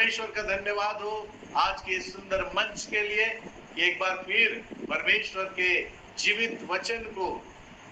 परमेश्वर का धन्यवाद हो आज के इस सुंदर मंच के लिए कि एक बार फिर परमेश्वर के जीवित वचन को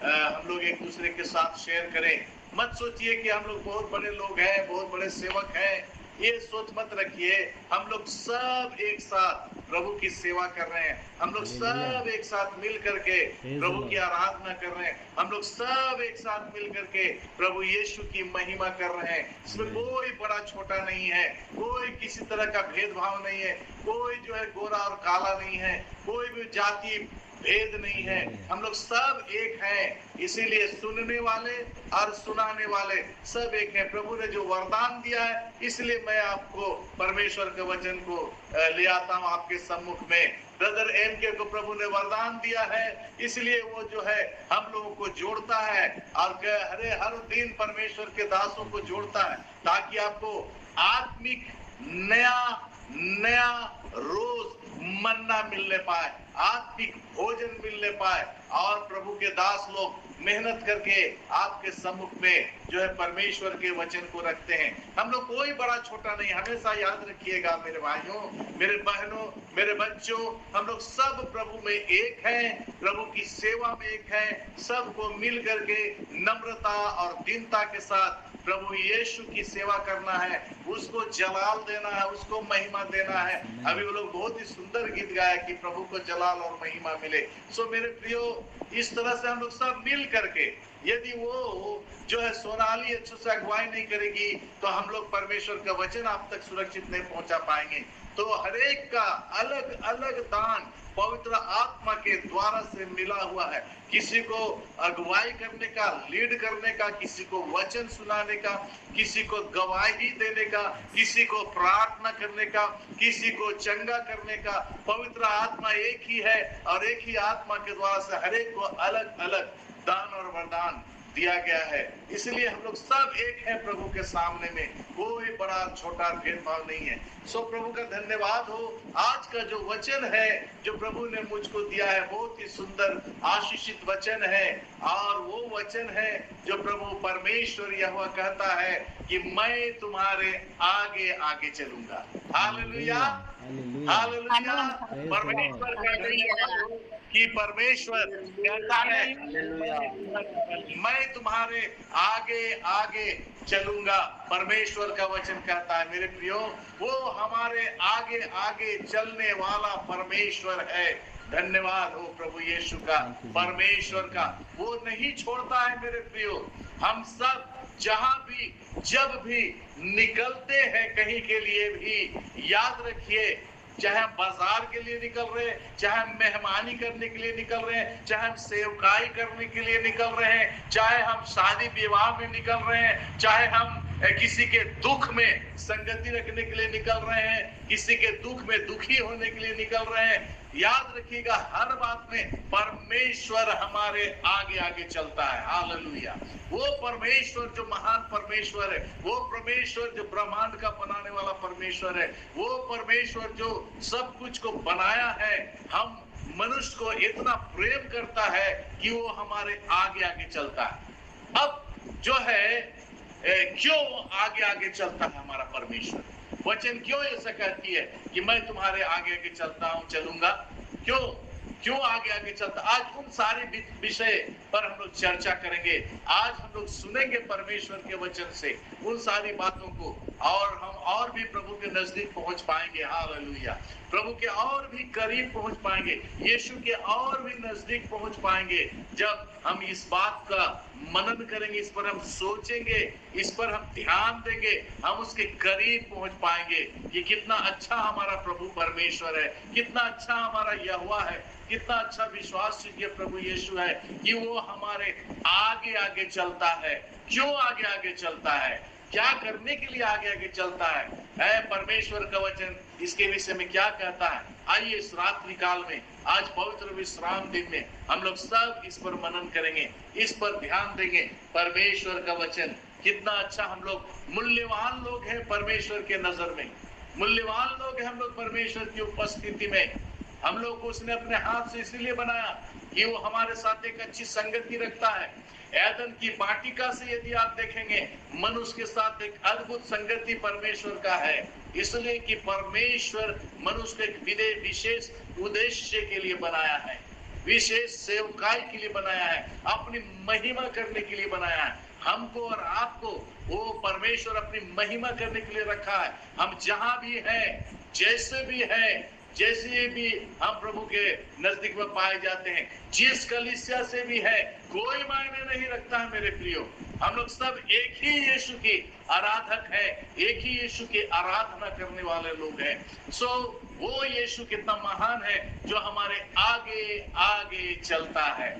हम लोग एक दूसरे के साथ शेयर करें। मत सोचिए कि हम लोग बहुत बड़े लोग हैं, बहुत बड़े सेवक हैं, ये सोच मत रखिए। हम लोग सब एक साथ प्रभु की सेवा कर रहे हैं, हम लोग सब एक साथ मिल करके प्रभु की आराधना कर रहे हैं, हम लोग सब एक साथ मिल करके प्रभु यीशु की महिमा कर रहे हैं। इसमें कोई बड़ा छोटा नहीं है, कोई किसी तरह का भेदभाव नहीं है, कोई जो है गोरा और काला नहीं है, कोई भी जाति भेद नहीं है, हम लोग सब एक हैं। इसीलिए सुनने वाले और सुनाने वाले सब एक हैं। प्रभु ने जो वरदान दिया है, इसलिए मैं आपको परमेश्वर के वचन को ले आता हूं आपके सम्मुख में। ब्रदर एम के को प्रभु ने वरदान दिया है, इसलिए वो जो है हम लोगों को जोड़ता है और हर दिन परमेश्वर के दासों को जोड़ता है, ताकि आपको आत्मिक नया रोज मन्ना मिलने पाए, आत्मिक भोजन मिलने पाए और प्रभु के दास लोग मेहनत करके आपके सम्मुख में जो है परमेश्वर के वचन को रखते हैं। हम लोग कोई बड़ा छोटा नहीं, हमेशा याद रखिएगा मेरे भाइयों, मेरे बहनों, मेरे बच्चों, हम लोग सब प्रभु में एक हैं, प्रभु की सेवा में एक हैं। सबको मिल करके नम्रता और दीनता के साथ प्रभु यीशु की सेवा करना है, उसको जलाल देना है, उसको महिमा देना है। अभी वो लोग बहुत ही सुंदर गीत गाया कि प्रभु को जलाल और महिमा मिले। सो मेरे प्रियो, इस तरह से हम लोग सब मिल करके, यदि वो जो है सोनाली अच्छे से अगुवाई नहीं करेगी तो हम लोग परमेश्वर का वचन आप तक सुरक्षित नहीं पहुंचा पाएंगे। तो हरेक का अलग अलग दान पवित्र आत्मा के द्वारा से मिला हुआ है। किसी को अगुवाई करने का, लीड करने का, किसी को वचन सुनाने का, किसी को गवाही देने का, किसी को प्रार्थना करने का, किसी को चंगा करने का। पवित्र आत्मा एक ही है और एक ही आत्मा के द्वारा से हरेक को अलग अलग दान और वरदान दिया गया है। इसलिए हम लोग सब एक हैं प्रभु के सामने में, कोई बड़ा छोटा भेदभाव नहीं है। सो प्रभु का धन्यवाद हो। आज का जो वचन है जो प्रभु ने मुझको दिया है, बहुत ही सुंदर आशीषित वचन है और वो वचन है जो प्रभु परमेश्वर यहोवा कहता है कि मैं तुम्हारे आगे आगे चलूंगा। Hallelujah, hallelujah. परमेश्वर का धन्यवाद हो कि परमेश्वर कहता है मैं तुम्हारे आगे आगे चलूंगा। परमेश्वर का वचन कहता है मेरे प्रियो, वो हमारे आगे आगे चलने वाला परमेश्वर है। धन्यवाद हो प्रभु यीशु का, परमेश्वर का। वो नहीं छोड़ता है मेरे प्रियो। हम सब जहां भी जब भी निकलते हैं कहीं के लिए भी याद रखिए, चाहे हम बाजार के लिए निकल रहे हैं, चाहे हम मेहमानी करने के लिए निकल रहे हैं, चाहे हम सेवकाई करने के लिए निकल रहे हैं, चाहे हम शादी विवाह में निकल रहे हैं, चाहे हम किसी के दुख में संगति रखने के लिए निकल रहे हैं, किसी के दुख में दुखी होने के लिए निकल रहे हैं, याद रखिएगा हर बात में परमेश्वर हमारे आगे आगे चलता है। हालेलुया। वो परमेश्वर जो महान परमेश्वर है, वो परमेश्वर जो ब्रह्मांड का बनाने वाला परमेश्वर है, वो परमेश्वर जो सब कुछ को बनाया है, हम मनुष्य को इतना प्रेम करता है कि वो हमारे आगे आगे चलता है। अब जो है क्यों आगे आगे चलता है हमारा परमेश्वर? वचन क्यों ऐसा कहती है कि मैं तुम्हारे आगे आगे चलता हूं, चलूंगा? क्यों आगे आगे चलता? आज उन सारे विषय पर हम लोग चर्चा करेंगे। आज हम लोग सुनेंगे परमेश्वर के वचन से उन सारी बातों को, और हम और भी प्रभु के नजदीक पहुंच पाएंगे। हालेलुया। प्रभु के और भी करीब पहुंच पाएंगे, यीशु के और भी नजदीक पहुंच पाएंगे जब हम इस बात का मनन करेंगे, इस पर हम सोचेंगे, इस पर हम ध्यान देंगे, हम उसके करीब पहुंच पाएंगे कि कितना अच्छा हमारा प्रभु परमेश्वर है, कितना अच्छा हमारा यहोवा है, कितना अच्छा विश्वास योग्य प्रभु यीशु है कि वो हमारे आगे आगे चलता है। क्यों आगे आगे चलता है? क्या करने के लिए आगे आगे चलता है? परमेश्वर का वचन इसके विषय में क्या कहता है? आइए इस रात्रि काल में, आज पवित्र विश्राम दिन में हम लोग सब इस पर मनन करेंगे, इस पर ध्यान देंगे। परमेश्वर का वचन कितना अच्छा, हम लोग मूल्यवान लोग हैं परमेश्वर के नजर में, मूल्यवान लोग हैं हम लोग परमेश्वर की उपस्थिति में। हम लोग को उसने अपने हाथ से इसीलिए बनाया कि वो हमारे साथ एक अच्छी संगति रखता है, एदन की वाटिका से यदि आप देखेंगे, मनुष्य के साथ एक अद्भुत संगति परमेश्वर का है, इसलिए कि परमेश्वर मनुष्य को एक विशेष उद्देश्य के लिए बनाया है, विशेष सेवकाई के लिए बनाया है, अपनी महिमा करने के लिए बनाया है। हमको और आपको वो परमेश्वर अपनी महिमा करने के लिए रखा है। हम जहां भी हैं, जैसे भी हैं, जैसे भी हम प्रभु के नजदीक में पाए जाते हैं, जिस कलीसिया से भी है, कोई मायने नहीं रखता है मेरे प्रियो। हम लोग सब एक ही यीशु के आराधक है, एक ही यीशु की आराधना करने वाले लोग हैं। वो यीशु कितना महान है जो हमारे आगे आगे चलता है।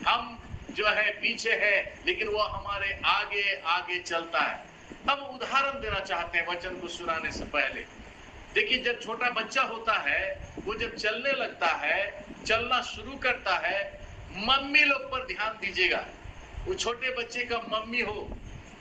हम जो है पीछे है, लेकिन वो हमारे आगे आगे चलता है। हम उदाहरण देना चाहते हैं वचन को सुनाने से पहले। देखिए, जब छोटा बच्चा होता है, वो जब चलने लगता है, चलना शुरू करता है, मम्मी लोग पर ध्यान दीजिएगा। वो छोटे बच्चे का मम्मी हो,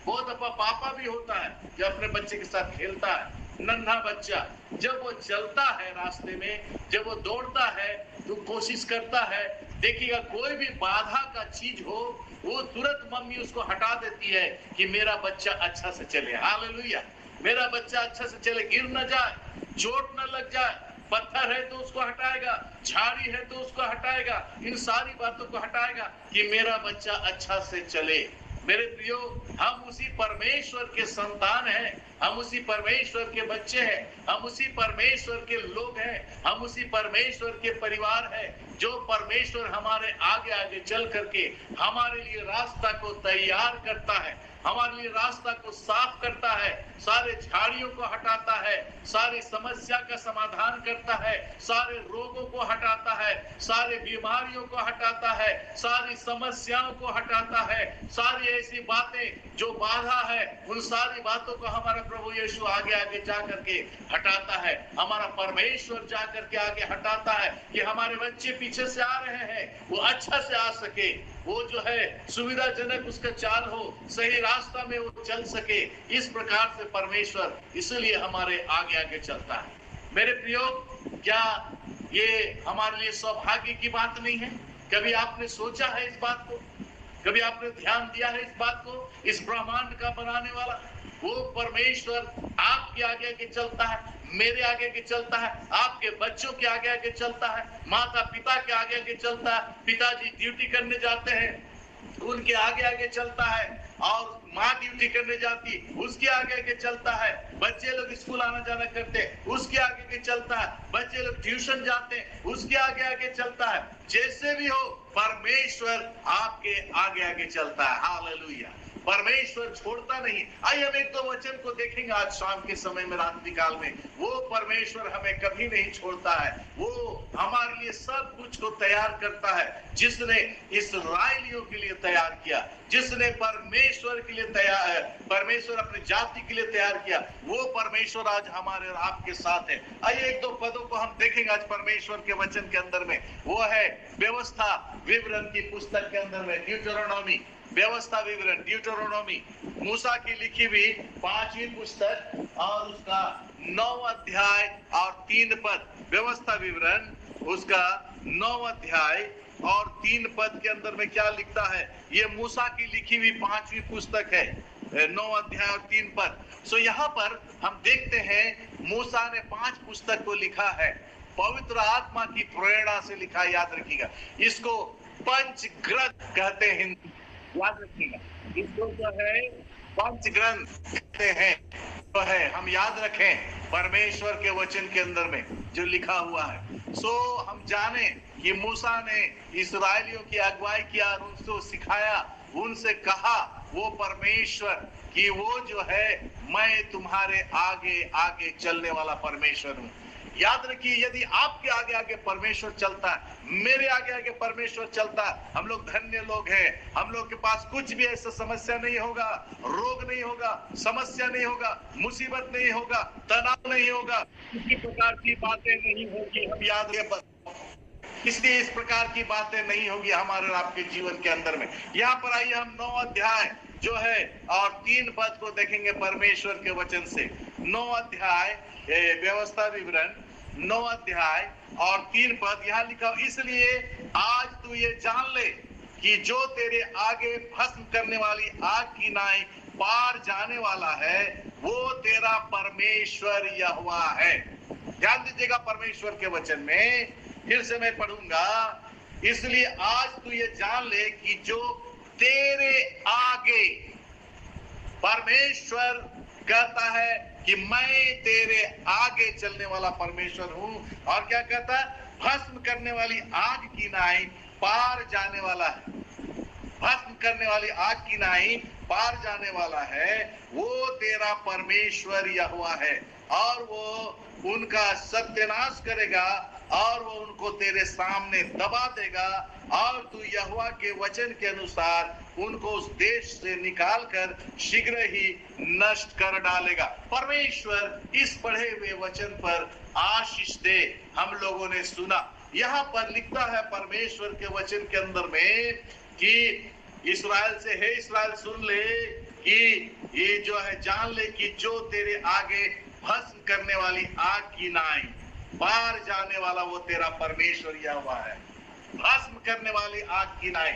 बहुत दफा पापा भी होता है जो अपने बच्चे के साथ खेलता है। नन्हा बच्चा जब वो चलता है रास्ते में, जब वो दौड़ता है तो कोशिश करता है, देखिएगा कोई भी बाधा का चीज हो, वो तुरंत मम्मी उसको हटा देती है कि मेरा बच्चा अच्छा से चले। हालेलुया, मेरा बच्चा अच्छा से चले, गिर न जाए, चोट न लग जाए। पत्थर है तो उसको हटाएगा, झाड़ी है तो उसको हटाएगा, इन सारी बातों को हटाएगा कि मेरा बच्चा अच्छा से चले। मेरे प्रियो, हम उसी परमेश्वर के संतान हैं, हम उसी परमेश्वर के बच्चे हैं, हम उसी परमेश्वर के लोग हैं, हम उसी परमेश्वर के परिवार हैं, जो परमेश्वर हमारे आगे आगे चल करके हमारे लिए रास्ता को तैयार करता है, हमारे लिए रास्ता को साफ करता है, सारे झाड़ियों को हटाता है, सारी समस्या का समाधान करता है, सारे रोगों को हटाता है, सारे बीमारियों को हटाता है, सारी समस्याओं को हटाता है, सारी ऐसी बातें जो बाधा है, उन सारी बातों को हमारा प्रभु यीशु आगे आगे जा करके हटाता है। हमारा परमेश्वर जा करके आगे हटाता है कि हमारे बच्चे पीछे से आ रहे हैं, वो अच्छा से आ सके, वो जो है सुविधाजनक उसका चाल हो, सही रास्ता में वो चल सके। इस प्रकार से परमेश्वर इसलिए हमारे आगे आगे चलता है। मेरे प्रियो, क्या ये हमारे लिए सौभाग्य की बात नहीं है? कभी आपने सोचा है इस बात को? कभी आपने ध्यान दिया है इस बात को? इस ब्रह्मांड का बनाने वाला वो परमेश्वर आपके आगे आगे चलता है, मेरे आगे आगे चलता है, आपके बच्चों के आगे आगे चलता है, माता पिता के आगे आगे चलता है। पिताजी ड्यूटी करने जाते हैं, उनके आगे आगे चलता है, और माँ ड्यूटी करने जाती, उसके आगे आगे चलता है। बच्चे लोग स्कूल आना जाना करते, उसके आगे आगे चलता है। बच्चे लोग ट्यूशन जाते, उसके आगे आगे चलता है। जैसे भी हो, परमेश्वर आपके आगे आगे चलता है। हालेलुया, परमेश्वर छोड़ता नहीं। आइए हम एक दो वचन को देखेंगे आज शाम के समय में, रात्रि काल में। वो परमेश्वर हमें कभी नहीं छोड़ता है, वो हमारे लिए सब कुछ को तैयार करता है। जिसने इस्राएलियों के लिए तैयार किया, जिसने परमेश्वर के लिए तैयार, परमेश्वर अपनी जाति के लिए तैयार किया, वो परमेश्वर आज हमारे और आपके साथ है। आइए एक दो पदों को हम देखेंगे आज परमेश्वर के वचन के अंदर में। वो है व्यवस्था विवरण की पुस्तक के अंदर में, ड्यूटरोनॉमी, व्यवस्था विवरण, ड्यूटरोनॉमी, मूसा की लिखी हुई 5वीं पुस्तक और उसका 9 अध्याय और 3 पद। व्यवस्था विवरण उसका 9 अध्याय और 3 पद के अंदर में क्या लिखता है? ये मूसा की लिखी हुई 5वीं पुस्तक है, 9 अध्याय और 3 पद। सो यहाँ पर हम देखते हैं मूसा ने 5 पुस्तक को लिखा है, पवित्र आत्मा की प्रेरणा से लिखा। याद रखिएगा, इसको पंच ग्रंथ कहते हैं, हिंदी याद रखिएगा, इसको जो है पंच ग्रंथ कहते हैं। तो है, हम याद रखें परमेश्वर के वचन के अंदर में जो लिखा हुआ है। सो हम जाने कि मूसा ने इस्राएलियों की अगुवाई किया और उनको सिखाया, उनसे कहा वो परमेश्वर कि वो जो है, मैं तुम्हारे आगे आगे चलने वाला परमेश्वर हूँ। याद रखिए, यदि आपके आगे आगे परमेश्वर चलता है, मेरे आगे आगे परमेश्वर चलता है, हम लोग धन्य लोग हैं। हम लोग के पास कुछ भी ऐसा समस्या नहीं होगा, रोग नहीं होगा, समस्या नहीं होगा, मुसीबत नहीं होगा, तनाव नहीं होगा, किसी प्रकार की बातें नहीं होगी। हम याद इसलिए इस प्रकार की बातें नहीं होगी हमारे आपके जीवन के अंदर में। यहाँ पर आइए हम 9 अध्याय जो है और 3 पद को देखेंगे परमेश्वर के वचन से। 9 अध्याय व्यवस्था विवरण 9 अध्याय और 3 पद यहाँ लिखा, इसलिए आज तू ये जान ले कि जो तेरे आगे भस्म करने वाली आग की नाई पार जाने वाला है वो तेरा परमेश्वर यहोवा है। ध्यान दीजिएगा परमेश्वर के वचन में, फिर से मैं पढ़ूंगा। इसलिए आज तू ये जान ले कि जो तेरे आगे, परमेश्वर कहता है कि मैं तेरे आगे चलने वाला परमेश्वर हूं। और क्या कहता है? भस्म करने वाली आग की नाई पार जाने वाला है। भस्म करने वाली आग की नाई पार जाने वाला है, वो तेरा परमेश्वर यहोवा है। और वो उनका सत्यानाश करेगा और वो उनको तेरे सामने दबा देगा, और तू यहोवा के वचन के अनुसार उनको उस देश से निकालकर शीघ्र ही नष्ट कर डालेगा। परमेश्वर इस पढ़े हुए वचन पर आशीष दे। हम लोगों ने सुना, यहाँ पर लिखता है परमेश्वर के वचन के अंदर में कि इस्राएल से, हे इस्राएल सुन ले कि ये जो है जान ले कि जो तेरे आगे भस्म करने वाली आग की नाई पार जाने वाला वो तेरा परमेश्वर यहोवा है। भस्म करने वाली आग की नाई,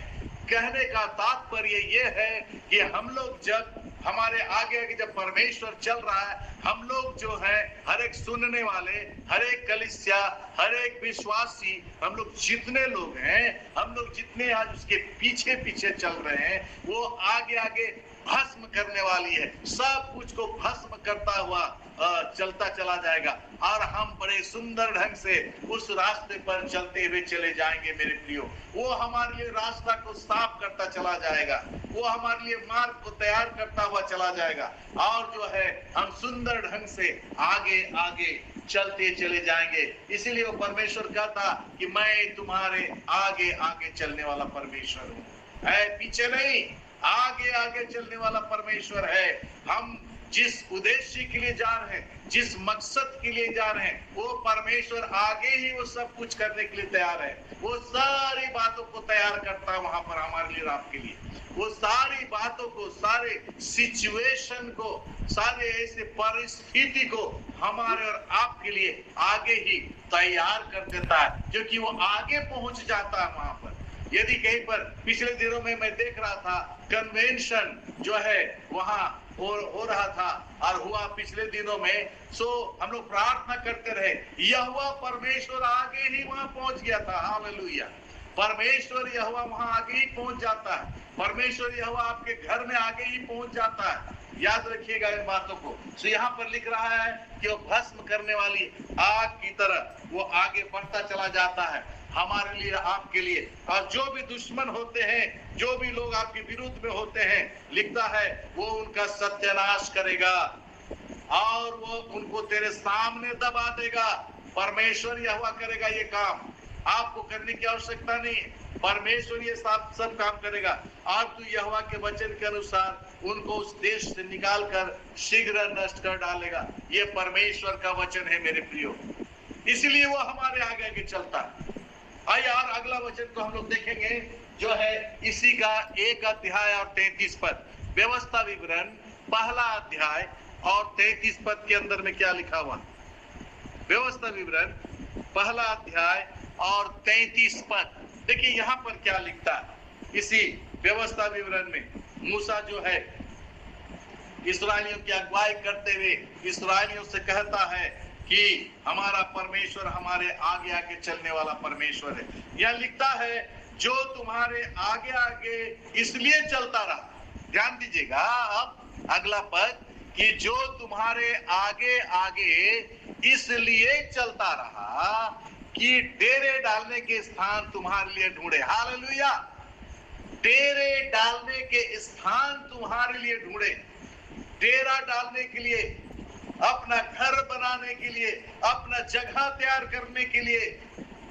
कहने का तात्पर्य ये है कि हम लोग जब हमारे आगे जब परमेश्वर चल रहा है, हम लोग जो है हर एक सुनने वाले, हर एक कलीसिया, हर एक विश्वासी, हम लोग जितने लोग हैं, हम लोग जितने आज उसके पीछे पीछे चल रहे हैं, वो आगे आगे भस्म करने वाली है। सब कुछ को भस्म करता हुआ चलता चला जाएगा और हम बड़े सुंदर ढंग से उस रास्ते पर चलते हुए चले जाएंगे मेरे प्रियो। वो हमारे लिए रास्ता को साफ करता चला जाएगा, वो हमारे लिए मार्ग को तैयार करता हुआ चला जाएगा, और जो है हम सुंदर ढंग से आगे आगे चलते चले जाएंगे। इसीलिए वो परमेश्वर कहता कि मैं तुम्हारे आगे आगे चलने वाला परमेश्वर हूँ, है पीछे नहीं, आगे आगे चलने वाला परमेश्वर है। हम जिस उद्देश्य के लिए जा रहे हैं, जिस मकसद के लिए जा रहे हैं, वो परमेश्वर आगे ही वो सब कुछ करने के लिए तैयार है। वो सारी बातों को तैयार करता है वहां पर हमारे लिए, आपके लिए। वो सारी बातों को, सारे सिचुएशन को, सारे ऐसे परिस्थिति को हमारे और आपके लिए आगे ही तैयार कर देता है, क्योंकि वो आगे पहुंच जाता है वहां पर। यदि कहीं पर पिछले दिनों में मैं देख रहा था कन्वेंशन जो है वहां हो रहा था और हुआ पिछले दिनों में, सो हम लोग प्रार्थना करते रहे, यहोवा परमेश्वर आगे ही वहां पहुंच गया था। हालेलुया। परमेश्वर यहोवा वहां आगे ही पहुंच जाता है। परमेश्वर यहोवा आपके घर में आगे ही पहुंच जाता है। याद रखिएगा इन बातों को। सो यहाँ पर लिख रहा है कि वो भस्म करने वाली आग की तरह वो आगे बढ़ता चला जाता है हमारे लिए, आपके लिए। और जो भी दुश्मन होते हैं, जो भी लोग आपके विरुद्ध में होते हैं, लिखता है वो उनका सत्यानाश करेगा और वो उनको तेरे सामने दबा देगा। परमेश्वर यहोवा करेगा ये काम, आपको करने की आवश्यकता नहीं। परमेश्वर ये सब काम करेगा और तू यहोवा के वचन के अनुसार उनको उस देश से निकाल कर शीघ्र नष्ट कर डालेगा। ये परमेश्वर का वचन है मेरे प्रियो, इसलिए वो हमारे आगे आगे चलता है। आइए और अगला वचन को हम लोग देखेंगे, जो है इसी का 1 अध्याय और 33 पद, व्यवस्था विवरण 1 अध्याय और 33 पद के अंदर में क्या लिखा हुआ। व्यवस्था विवरण 1 अध्याय और 33 पद। देखिए यहाँ पर क्या लिखता है। इसी व्यवस्था विवरण में मूसा जो है इस्राएलियों की अगुवाई करते हुए इस्राएलियों से कहता है कि हमारा परमेश्वर हमारे आगे आगे चलने वाला परमेश्वर है। यह लिखता है जो तुम्हारे आगे आगे इसलिए चलता रहा। ध्यान दीजिएगा अब अगला पद, कि जो तुम्हारे आगे आगे इसलिए चलता रहा कि डेरे डालने के स्थान तुम्हारे लिए ढूंढे। हालेलुया। डेरे डालने के स्थान तुम्हारे लिए ढूंढे। डेरा डालने के लिए, अपना घर बनाने के लिए, अपना जगह तैयार करने के लिए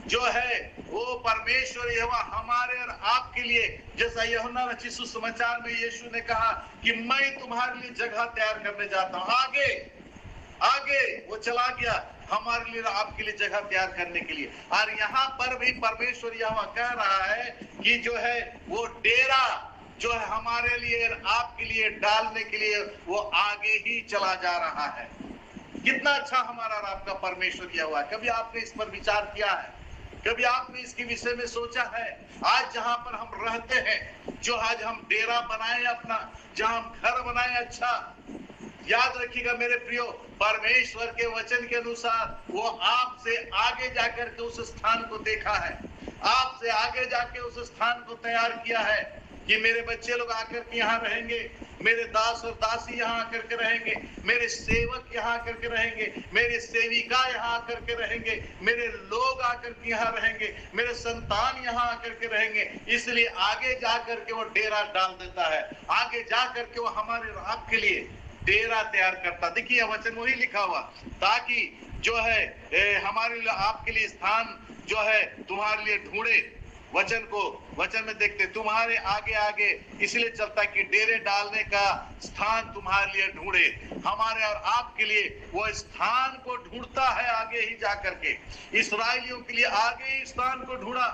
जो है वो परमेश्वर यहोवा हमारे और आपके लिए, जैसा यूहन्ना रचित सुसमाचार में यीशु ने कहा कि मैं तुम्हारे लिए जगह तैयार करने जाता हूं। आगे आगे वो चला गया हमारे लिए, आपके लिए जगह तैयार करने के लिए। और यहाँ पर भी परमेश्वर यहोवा कह रहा है कि जो है वो डेरा जो है हमारे लिए आपके लिए डालने के लिए वो आगे ही चला जा रहा है। कितना अच्छा हमारा और आपका परमेश्वर यहोवा। कभी आपने इस पर विचार किया है कभी आपने इसके विषय में सोचा है? आज जहां पर हम रहते हैं, जो आज हम डेरा बनाए अपना, जहां हम घर बनाए, अच्छा याद रखिएगा मेरे प्रियो, परमेश्वर के वचन के अनुसार वो आपसे आगे जाकर के उस स्थान को देखा है, आपसे आगे जाके उस स्थान को तैयार किया है कि मेरे बच्चे लोग आकर के यहाँ रहेंगे, मेरे दास और दासी यहाँ आकर के रहेंगे, मेरे सेवक यहाँ आकर के रहेंगे, मेरे सेविका यहाँ आकर के रहेंगे, मेरे लोग आकर के यहाँ रहेंगे, मेरे संतान यहाँ आकर के रहेंगे। इसलिए आगे जाकर के वो डेरा डाल देता है, आगे जाकर के वो हमारे आपके लिए डेरा तैयार करता। देखिए वचन वही लिखा हुआ, ताकि जो है हमारे लिए आपके लिए स्थान जो है तुम्हारे लिए ढूंढे। वचन में देखते तुम्हारे आगे आगे इसलिए चलता कि डेरे डालने का स्थान तुम्हारे लिए ढूंढे। हमारे और आपके लिए वो स्थान को ढूंढता है, आगे ही जाकर के इस्राएलियों के लिए आगे ही स्थान को ढूंढा,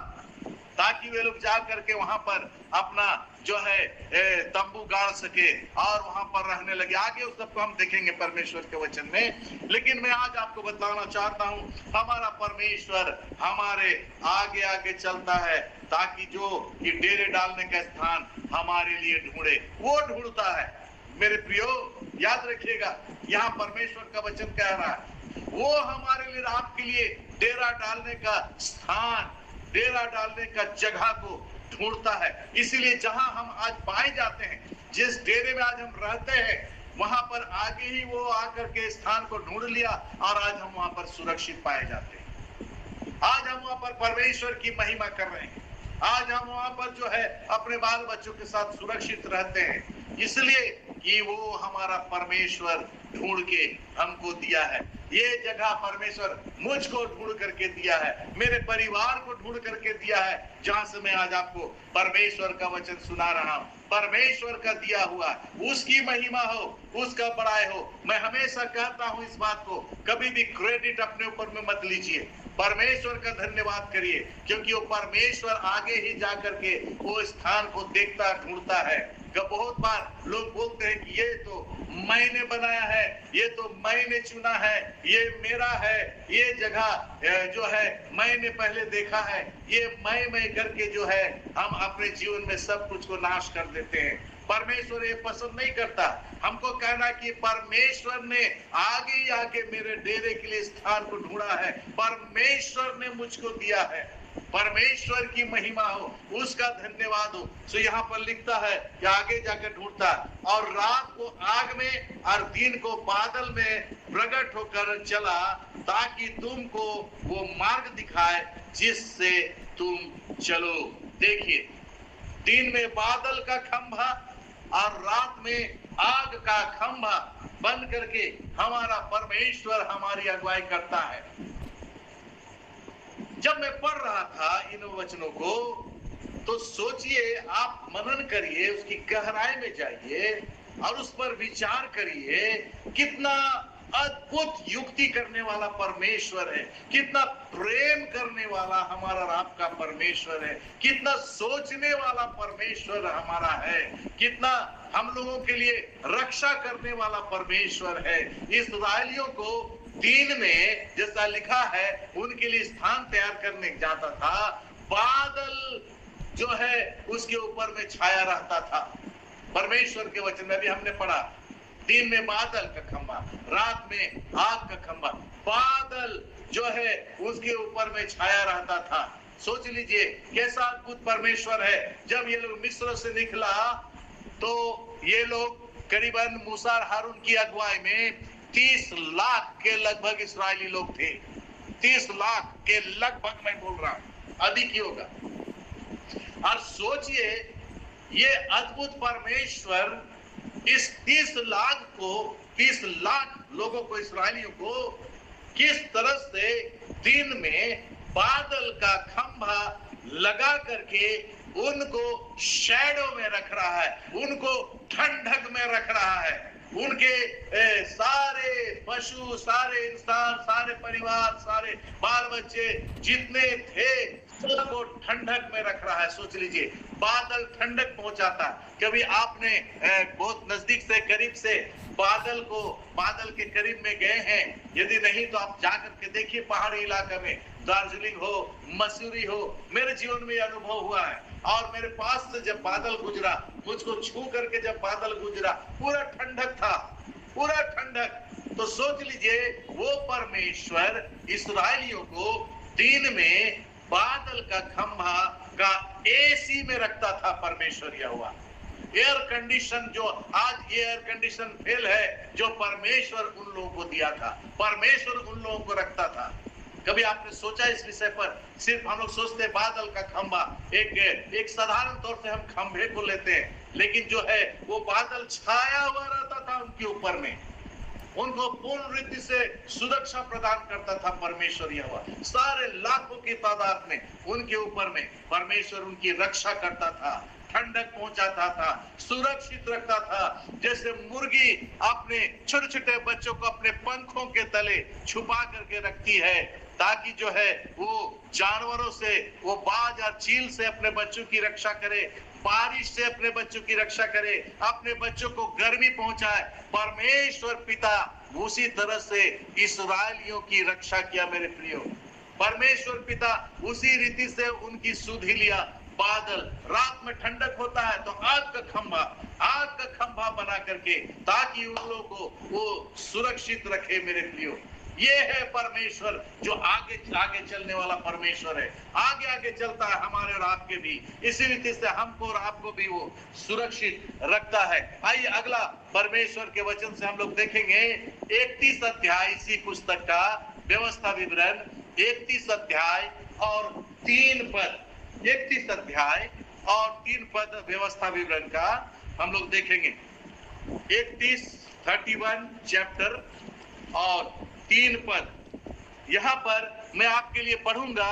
ताकि वे लोग जा करके वहां पर अपना जो है तंबू गाड़ सके और वहां पर रहने लगे। आगे उस सबको हम देखेंगे परमेश्वर के वचन में, लेकिन मैं आज आपको बताना चाहता हूं, हमारा परमेश्वर हमारे आगे आगे चलता है, ताकि जो ये डेरे डालने का स्थान हमारे लिए ढूंढे, वो ढूंढता है। मेरे प्रियो याद रखिएगा, यहाँ परमेश्वर का वचन कह रहा है वो हमारे लिए, आपके लिए डेरा डालने का स्थान, डेरा डालने का जगह को ढूंढता है। इसीलिए जहां हम आज पाए जाते हैं, जिस डेरे में आज हम रहते हैं, वहां पर आगे ही वो आकर के स्थान को ढूंढ लिया और आज हम वहां पर सुरक्षित पाए जाते हैं। आज हम वहां पर परमेश्वर की महिमा कर रहे हैं, आज हम वहां पर जो है अपने बाल बच्चों के साथ सुरक्षित रहते हैं, इसलिए कि वो हमारा परमेश्वर ढूंढ के हमको दिया है। ये जगह परमेश्वर मुझको ढूंढ करके दिया है, मेरे परिवार को ढूंढ करके दिया है, जहां से मैं आज आपको परमेश्वर का वचन सुना रहा हूं। परमेश्वर का दिया हुआ, उसकी महिमा हो, उसका बड़ाई हो। मैं हमेशा कहता हूं इस बात को, कभी भी क्रेडिट अपने ऊपर में मत लीजिए, परमेश्वर का धन्यवाद करिए, क्योंकि वो परमेश्वर आगे ही जाकर के वो स्थान को देखता ढूंढता है। बहुत बार लोग बोलते हैं कि ये तो मैंने बनाया है, ये तो मैंने चुना है, ये मेरा है, ये जगह जो है मैंने पहले देखा है, ये मैं करके जो है हम अपने जीवन में सब कुछ को नाश कर देते हैं। परमेश्वर ये पसंद नहीं करता। हमको कहना कि परमेश्वर ने आगे ही आके मेरे डेरे के लिए स्थान को ढूंढा है, परमेश्वर ने मुझको दिया है, परमेश्वर की महिमा हो, उसका धन्यवाद हो। सो यहाँ पर लिखता है कि आगे जाकर ढूंढता, और रात को आग में और दिन को बादल में प्रकट होकर चला, ताकि तुमको वो मार्ग दिखाए जिससे तुम चलो। देखिए, दिन में बादल का खंभा और रात में आग का खंभा बन करके हमारा परमेश्वर हमारी अगुवाई करता है। जब मैं पढ़ रहा था इन वचनों को, तो सोचिए, आप मनन करिए, उसकी गहराई में जाइए और उस पर विचार करिए। कितना अद्भुत युक्ति करने वाला परमेश्वर है, कितना प्रेम करने वाला हमारा आपका परमेश्वर है, कितना सोचने वाला परमेश्वर हमारा है, कितना हम लोगों के लिए रक्षा करने वाला परमेश्वर है। इस्राएलियों को दिन में जैसा लिखा है उनके लिए स्थान तैयार करने जाता था, बादल जो है उसके ऊपर में छाया रहता था। परमेश्वर के वचन में भी हमने पढ़ा, दिन में बादल का खंभा, रात में आग का खंभा, बादल जो है उसके ऊपर में छाया रहता था। सोच लीजिए कैसा अद्भुत परमेश्वर है। जब ये लोग मिस्र से निकला, तो ये लोग करीबन मूसा और हारून की अगुवाई में 30 लाख के लगभग इस्राएली लोग थे। 30 लाख के लगभग मैं बोल रहा हूं, अधिक ही होगा। और सोचिए, ये अद्भुत परमेश्वर इस 30 लाख लोगों को, इस्राएलियों को किस तरह से दिन में बादल का खंभा लगा करके उनको शैडो में रख रहा है, उनको ठंडक में रख रहा है। उनके सारे पशु, सारे इंसान, सारे परिवार, सारे बाल बच्चे जितने थे सबको ठंडक में रख रहा है। सोच लीजिए, बादल ठंडक पहुंचाता। कभी आपने बहुत नजदीक से, करीब से बादल के करीब में गए हैं? यदि नहीं तो आप जाकर के देखिए, पहाड़ी इलाका में दार्जिलिंग हो, मसूरी हो, मेरे जीवन में अनुभव हुआ है। और मेरे पास से जब बादल गुजरा, मुझको छू करके जब बादल गुजरा, पूरा ठंडक था, पूरा ठंडक। तो सोच लीजिए, वो परमेश्वर इस्राएलियों को दिन में बादल का खंभा का एसी में रखता था। परमेश्वर यहोवा एयर कंडीशन, जो आज एयर कंडीशन फेल है, जो परमेश्वर उन लोगों को दिया था, परमेश्वर उन लोगों को रखता था। कभी आपने सोचा इस विषय पर? सिर्फ हम लोग सोचते हैं बादल का खंभा, एक साधारण तौर से हम खंभे को लेते हैं, लेकिन जो है वो बादल छाया हुआ रहता था उनके ऊपर में, उनको पूर्ण रीति से सुरक्षा प्रदान करता था परमेश्वर यहोवा। सारे लाखों की तादाद में उनके ऊपर में परमेश्वर उनकी रक्षा करता था, ठंडक पहुंचाता था, सुरक्षित रखता था। जैसे मुर्गी अपने छोटे छोटे बच्चों को अपने पंखों के तले छुपा करके रखती है, ताकि जो है वो जानवरों से, वो बाज और चील से अपने बच्चों की रक्षा करे, बारिश से अपने बच्चों की रक्षा करे, अपने बच्चों को गर्मी पहुंचाए। परमेश्वर पिता उसी तरह से इस्राएलियों की रक्षा किया मेरे प्रियो। परमेश्वर पिता उसी रीति से उनकी सुधि लिया। बादल, रात में ठंडक होता है तो आग का खंभा बना करके, ताकि उन लोगों को वो सुरक्षित रखे मेरे प्रियो। ये है परमेश्वर जो आगे आगे चलने वाला परमेश्वर है, आगे आगे चलता है हमारे और आपके भी। इसी रीति से हमको और आपको भी वो सुरक्षित रखता है। आइए अगला परमेश्वर के वचन से हम लोग देखेंगे 31 अध्याय इसी पुस्तक का व्यवस्था विवरण, 31 अध्याय और 3 पद, 31 अध्याय और 3 पद व्यवस्था विवरण का हम लोग देखेंगे। 31 चैप्टर और 3 पद। यहाँ पर मैं आपके लिए पढ़ूंगा,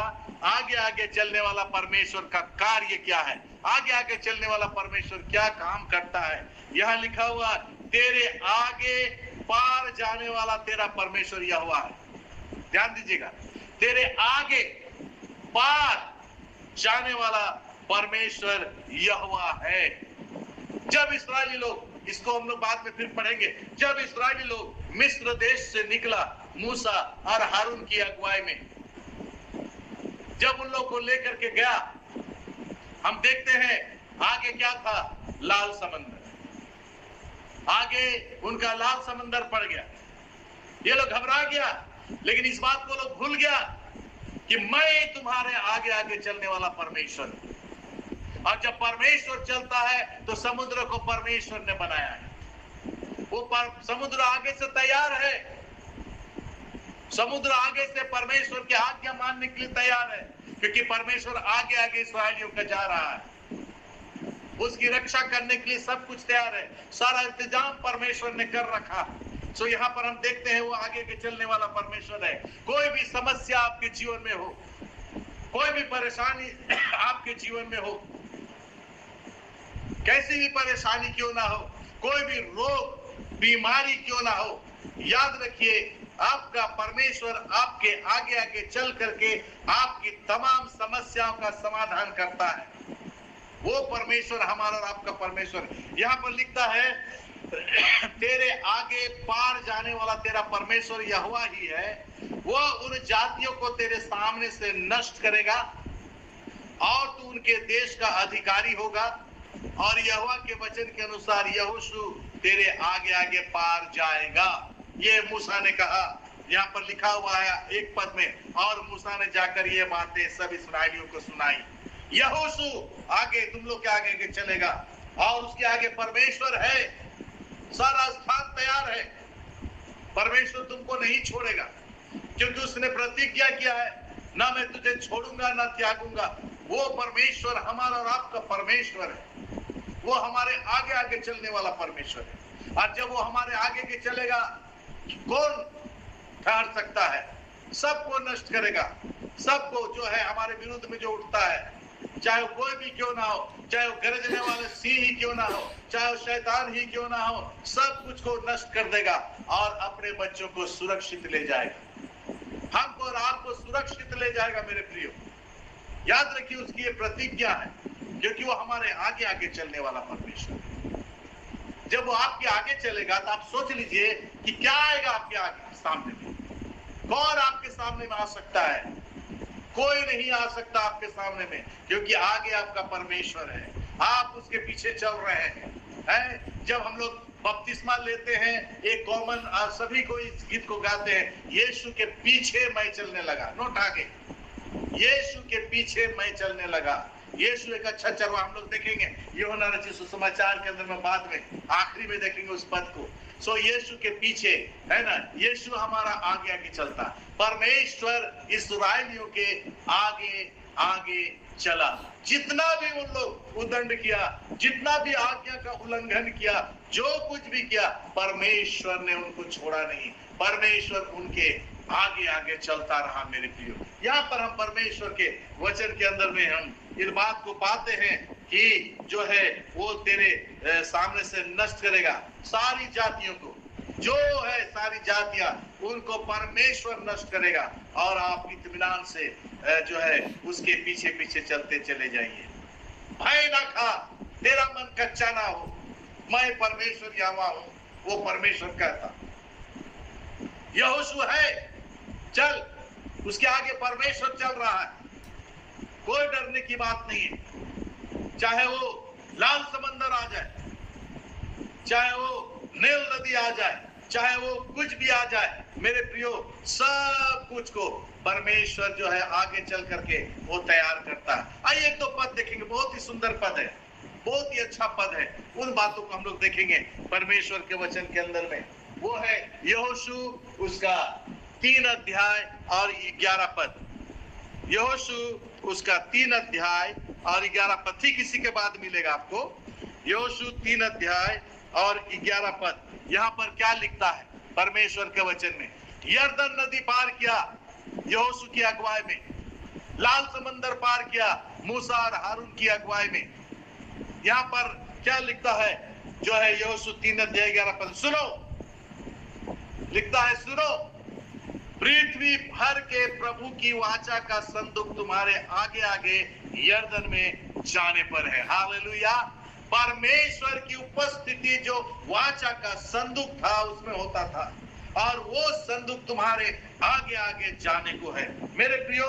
आगे आगे चलने वाला परमेश्वर का कार्य क्या है, आगे आगे चलने वाला परमेश्वर क्या काम करता है। यहाँ लिखा हुआ, तेरे आगे पार जाने वाला तेरा परमेश्वर यहोवा है। ध्यान दीजिएगा, तेरे आगे पार जाने वाला परमेश्वर यहोवा है। जब इस्राएली लोग, इसको हम लोग बाद में फिर पढ़ेंगे, जब इस्राएली लोग मिस्र देश से निकला मूसा और हारून की अगुवाई में, जब उन लोग को लेकर के गया, हम देखते हैं आगे क्या था, लाल समंदर। आगे उनका लाल समंदर पड़ गया। ये लोग घबरा गया, लेकिन इस बात को लोग भूल गया कि मैं तुम्हारे आगे आगे चलने वाला परमेश्वर हूं। और जब परमेश्वर चलता है तो समुद्र को परमेश्वर ने बनाया है। वो समुद्र आगे से तैयार है, समुद्र आगे से परमेश्वर की आज्ञा मानने के लिए तैयार है, क्योंकि परमेश्वर आगे आगे इस्राएलियों का जा रहा है। उसकी रक्षा करने के लिए सब कुछ तैयार है, सारा इंतजाम परमेश्वर ने कर रखा। सो यहाँ पर हम देखते हैं वो आगे के चलने वाला परमेश्वर है। कोई भी समस्या आपके जीवन में हो, कोई भी परेशानी आपके जीवन में हो, कैसी भी परेशानी क्यों ना हो, कोई भी रोग बीमारी क्यों ना हो, याद रखिए आपका परमेश्वर आपके आगे आगे चल करके आपकी तमाम समस्याओं का समाधान करता है। वो परमेश्वर हमारा और आपका परमेश्वर। यहाँ पर लिखता है, तेरे आगे पार जाने वाला तेरा परमेश्वर यहोवा ही है। वो उन जातियों को तेरे सामने से नष्ट करेगा और तू उनके देश का अधिकारी होगा। और यहोवा के वचन के अनुसार यहोशू तेरे आगे आगे पार जाएगा। ये मूसा ने कहा, यहाँ पर लिखा हुआ है 1 पद में, और मूसा ने जाकर ये बातें सब इस्राएलियों को सुनाई। यहोशू आगे तुम लोग के आगे के चलेगा और उसके आगे परमेश्वर है, सारा स्थान तैयार है। परमेश्वर तुमको नहीं छोड़ेगा, क्योंकि उसने प्रतिज्ञा किया है, ना मैं तुझे छोड़ूंगा ना त्यागूंगा। वो परमेश्वर हमारा और आपका परमेश्वर है, वो हमारे आगे आगे चलने वाला परमेश्वर है। और जब वो हमारे आगे के चलेगा, कौन ठहर सकता है? सबको नष्ट करेगा, सबको जो है हमारे विरुद्ध में जो उठता है, चाहे कोई भी क्यों ना हो, चाहे वो गरजने वाले सिंह ही क्यों ना हो, चाहे वो शैतान ही क्यों ना हो, सब कुछ को नष्ट कर देगा और अपने बच्चों को सुरक्षित ले जाएगा। हमको और आपको सुरक्षित ले जाएगा मेरे प्रियो। याद रखिए उसकी ये प्रतिज्ञा है, क्योंकि वो हमारे आगे आगे चलने वाला परमेश्वर है। जब वो आपके आगे चलेगा तो आप सोच लीजिए कि क्या आएगा आपके आगे सामने में, कौन आपके सामने में आ सकता है। कोई नहीं आ सकता आपके सामने में, क्योंकि आगे आपका परमेश्वर है, आप उसके पीछे चल रहे हैं। जब हम लोग बपतिस्मा लेते हैं, एक कॉमन सभी को इस गीत को गाते हैं, यीशु के पीछे मैं चलने लगा, नोट आगे, यीशु के पीछे मैं चलने लगा। यीशु एक अच्छा चरवा, हम लोग देखेंगे यूहन्ना रचित सुसमाचार के अंदर में, बाद में आखिरी में देखेंगे उस पद को। सो यीशु के पीछे है ना, यीशु हमारा आगे आगे चलता, परमेश्वर इस्राएलियों के आगे आगे चला। जितना भी उन लोग उद्दंड किया, जितना भी आज्ञा का उल्लंघन किया, जो कुछ भी किया, परमेश्वर ने उनको छोड़ा नहीं, परमेश्वर उनके आगे आगे चलता रहा। मेरे प्रियो, यहाँ पर हम परमेश्वर के वचन के अंदर में हम इस बात को पाते हैं कि जो है वो तेरे सामने से नष्ट करेगा सारी जातियों को, जो है सारी जातियां, उनको परमेश्वर नष्ट करेगा, और आप इत्मीनान से जो है उसके पीछे पीछे चलते चले जाइए। भय ना खा, तेरा मन कच्चा ना हो, मैं परमेश्वर यहोवा हूं, वो परमेश्वर कहता। यहोशू है, चल, उसके आगे परमेश्वर चल रहा है, कोई डरने की बात नहीं है। चाहे वो लाल समंदर आ जाए, चाहे वो नील नदी आ जाए, चाहे वो कुछ भी आ जाए, मेरे प्रियो, सब कुछ को परमेश्वर जो है आगे चल करके वो तैयार करता है। आइए एक तो पद देखेंगे, बहुत ही सुंदर पद है, बहुत ही अच्छा पद है। उन बातों को हम लोग देखेंगे परमेश्वर के वचन के अंदर में। वो है यहोशू उसका 3 अध्याय और 11 पद। यहोशू उसका 3 अध्याय और 11 पद, ठीक इसी के बाद मिलेगा आपको। यहोशू 3 अध्याय और 11 पद। यहाँ पर क्या लिखता है परमेश्वर के वचन में? यरदन नदी पार किया यहोशू की अगुवाई में, लाल समंदर पार किया मूसा और हारून की अगुवाई में। यहाँ पर क्या लिखता है जो है यहोशू 3 अध्याय 11 पद, सुनो, लिखता है, सुनो, पृथ्वी भर के प्रभु की वाचा का संदूक तुम्हारे आगे आगे यरदन में जाने पर है। हालेलुया। परमेश्वर की उपस्थिति जो वाचा का संदूक था उसमें होता था, और वो संदूक तुम्हारे आगे आगे जाने को है। मेरे प्रियो,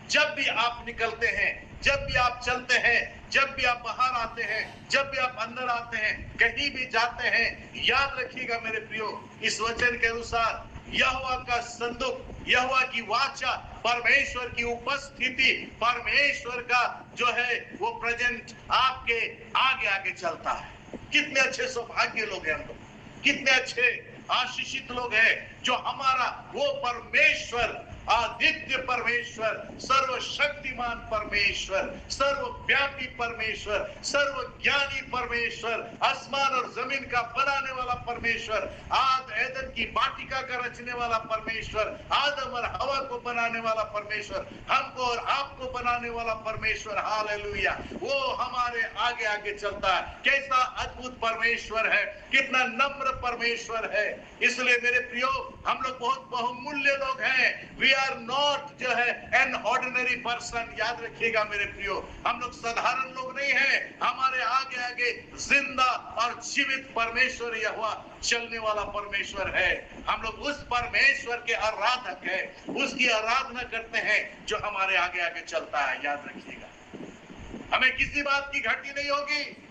जब भी आप निकलते हैं, जब भी आप चलते हैं, जब भी आप बाहर आते हैं, जब भी आप अंदर आते हैं, कहीं भी जाते हैं, याद रखिएगा मेरे प्रियो, इस वचन के अनुसार यहोवा का संदूक, यहोवा की वाचा, परमेश्वर की उपस्थिति, परमेश्वर का जो है वो प्रेजेंट आपके आगे आगे चलता है। कितने अच्छे सौभाग्य लोग हैं हम लोग, कितने अच्छे आशीषित लोग हैं जो हमारा वो परमेश्वर, आदित्य परमेश्वर, सर्वशक्तिमान परमेश्वर, सर्वव्यापी परमेश्वर, सर्वज्ञानी परमेश्वर, आसमान और जमीन का बनाने वाला परमेश्वर, आद एदन की वाटिका का रचने वाला परमेश्वर, आदम और हवा को बनाने वाला परमेश्वर, हमको और आपको बनाने वाला परमेश्वर, हालेलुया, वो हमारे आगे आगे चलता है। कैसा अद्भुत परमेश्वर है, कितना नम्र परमेश्वर है। इसलिए मेरे प्रियो, हम लोग बहुत बहुमूल्य लोग हैं। वी आर नॉट जो है एन ऑर्डिनरी पर्सन। याद रखिएगा मेरे प्रियो, हम लोग साधारण लोग नहीं हैं। हमारे आगे आगे जिंदा और जीवित परमेश्वर यहोवा चलने वाला परमेश्वर है। हम लोग उस परमेश्वर के आराधक हैं, उसकी आराधना करते हैं जो हमारे आगे आगे चलता है। याद रखिएगा, हमें किसी बात की घटी नहीं होगी।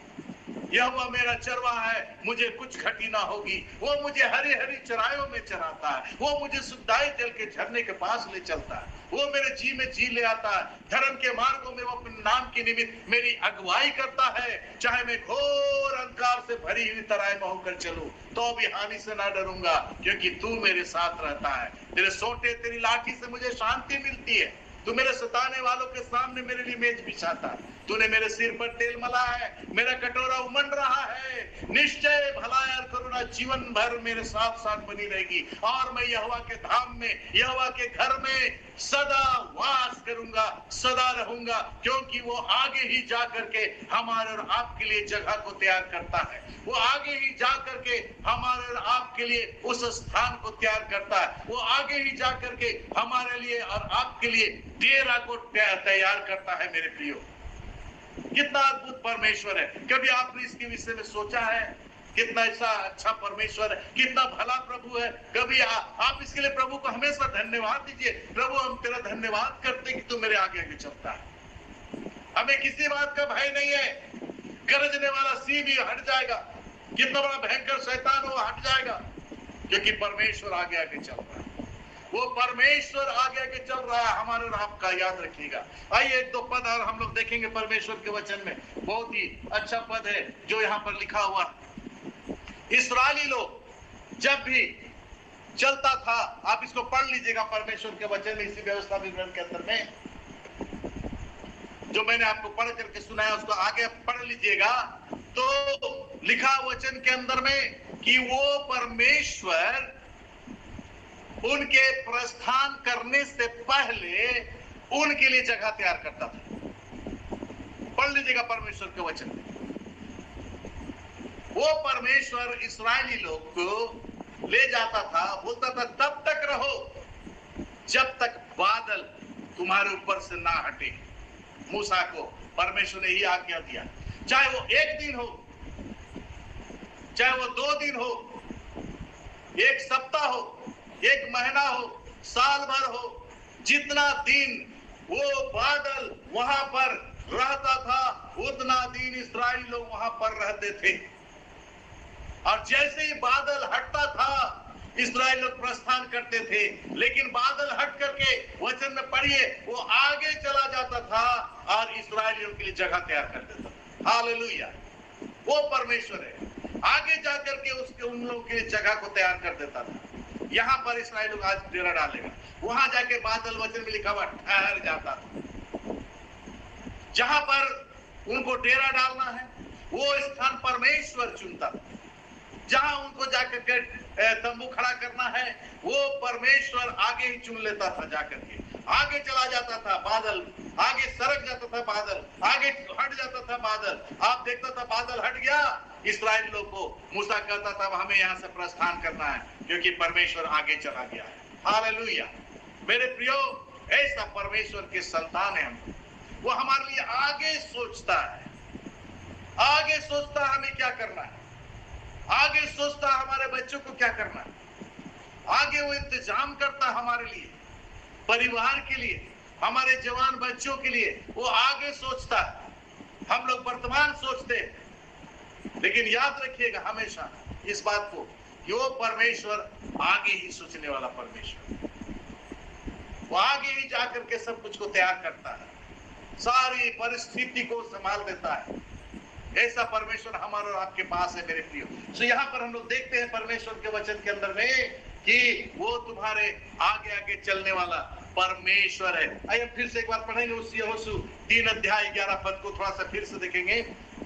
यहोवा मेरा चरवाहा है, मुझे कुछ घटी ना होगी। वो मुझे हरी हरी चराइयों में चराता है, वो मुझे सुखदायी जल के झरने के पास ले चलता है, वो मेरे जी में जी ले आता है। धर्म के मार्गों में वो अपने नाम के निमित्त मेरी अगुवाई करता है। चाहे मैं घोर अंधकार से भरी हुई तराई में होकर चलूं तो भी हानि से ना डरूंगा, क्योंकि तू मेरे साथ रहता है। तेरे सोटे, तेरी लाठी से मुझे शांति मिलती है। तू मेरे सताने वालों के सामने मेरे लिए मेज बिछाता है। तूने मेरे सिर पर तेल मला है, मेरा कटोरा उमड़ रहा है। निश्चय भलाई और करुणा जीवन भर मेरे साथ साथ बनी रहेगी, और मैं यहोवा के धाम में, यहोवा के घर में सदा वास करूंगा, सदा रहूंगा, क्योंकि वो आगे ही जा करके हमारे और आपके लिए जगह को तैयार करता है। वो आगे ही जा करके हमारे और आपके लिए उस स्थान को तैयार करता है। वो आगे ही जा करके हमारे लिए और आपके लिए डेरा को तैयार करता है। मेरे प्रियो, कितना अद्भुत परमेश्वर है। कभी आपने इसके विषय में सोचा है? कितना ऐसा अच्छा परमेश्वर है, कितना भला प्रभु है। कभी आप इसके लिए प्रभु को हमेशा धन्यवाद दीजिए। प्रभु हम तेरा धन्यवाद करते कि तू मेरे आगे आगे चलता है। हमें किसी बात का भय नहीं है। गरजने वाला सिंह भी हट जाएगा, कितना बड़ा भयंकर शैतान वो हट जाएगा, क्योंकि परमेश्वर आगे आगे चल रहा है। वो परमेश्वर आगे आगे चल रहा है हमारे और आपका, याद रखिएगा। आइए एक दो पद और हम लोग देखेंगे परमेश्वर के वचन में। बहुत ही अच्छा पद है जो यहाँ पर लिखा हुआ। इस्राएली लोग जब भी चलता था, आप इसको पढ़ लीजिएगा परमेश्वर के वचन में, इसी व्यवस्था विवरण के अंदर में जो मैंने आपको पढ़ करके सुनाया उसको आगे पढ़ लीजिएगा। तो लिखा वचन के अंदर में कि वो परमेश्वर उनके प्रस्थान करने से पहले उनके लिए जगह तैयार करता था। पढ़ लीजिएगा परमेश्वर के वचन में। वो परमेश्वर इस्राएली लोग को ले जाता था, बोलता था तब तक रहो जब तक बादल तुम्हारे ऊपर से ना हटे। मूसा को परमेश्वर ने ही आज्ञा दिया, चाहे वो एक दिन हो, चाहे वो 2 दिन हो, 1 सप्ताह हो, 1 महीना हो, साल भर हो, जितना दिन वो बादल वहां पर रहता था उतना दिन इस्राएली लोग वहां पर रहते थे। और जैसे ही बादल हटता था इस्राएल लोग प्रस्थान करते थे। लेकिन बादल हट करके वचन में पढ़िए वो आगे चला जाता था और इस्राएलियों के लिए जगह तैयार कर देता था। हालेलुया, वो परमेश्वर है, आगे जाकर के उसके उन लोगों के लिए जगह को तैयार कर देता था। यहाँ पर इस्राएल लोग आज डेरा डालेगा, वहां जाके बादल वचन में लिखा हुआ ठहर जाता था। जहां पर उनको डेरा डालना है वो स्थान परमेश्वर चुनता था। जहां उनको जाकर के तंबू खड़ा करना है वो परमेश्वर आगे ही चुन लेता था। जाकर के आगे चला जाता था बादल, आगे सरक जाता था बादल, आगे हट जाता था बादल। आप देखता था बादल हट गया, इस्राएल लोग को मूसा कहता था हमें यहाँ से प्रस्थान करना है क्योंकि परमेश्वर आगे चला गया है। हालेलुया मेरे प्रियो, ऐसा परमेश्वर के संतान है हम। वो हमारे लिए आगे सोचता है, आगे सोचता है हमें क्या करना है, आगे सोचता हमारे बच्चों को क्या करना है, आगे वो इंतजाम करता हमारे लिए, परिवार के लिए, हमारे जवान बच्चों के लिए वो आगे सोचता है। हम लोग वर्तमान सोचते हैं, लेकिन याद रखिएगा हमेशा इस बात को कि वो परमेश्वर आगे ही सोचने वाला परमेश्वर, वो आगे ही जाकर के सब कुछ को तैयार करता है, सारी परिस्थिति को संभाल देता है। ऐसा परमेश्वर हमारे और आपके पास है मेरे प्रियो। तो यहाँ पर हम लोग देखते हैं परमेश्वर के वचन के अंदर में कि वो तुम्हारे आगे आगे चलने वाला परमेश्वर है। आइए फिर से एक बार पढ़ेंगे उस यहोशू 3 अध्याय 11 पद को थोड़ा सा फिर से देखेंगे।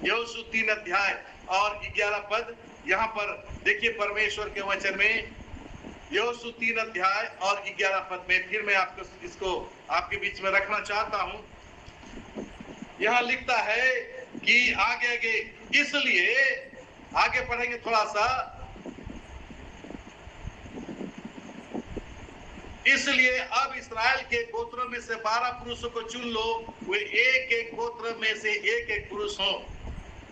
यहोशू 3 अध्याय और 11 पद, यहाँ पर देखिए परमेश्वर के वचन में यहोशू 3 अध्याय और 11 पद में फिर मैं आपको इसको आपके बीच में रखना चाहता हूँ। यहाँ लिखता है कि आगे आगे, इसलिए आगे पढ़ेंगे थोड़ा सा, इसलिए अब इस्राएल के गोत्रों में से 12 पुरुषों को चुन लो, वे एक एक गोत्र में से एक एक पुरुष हो।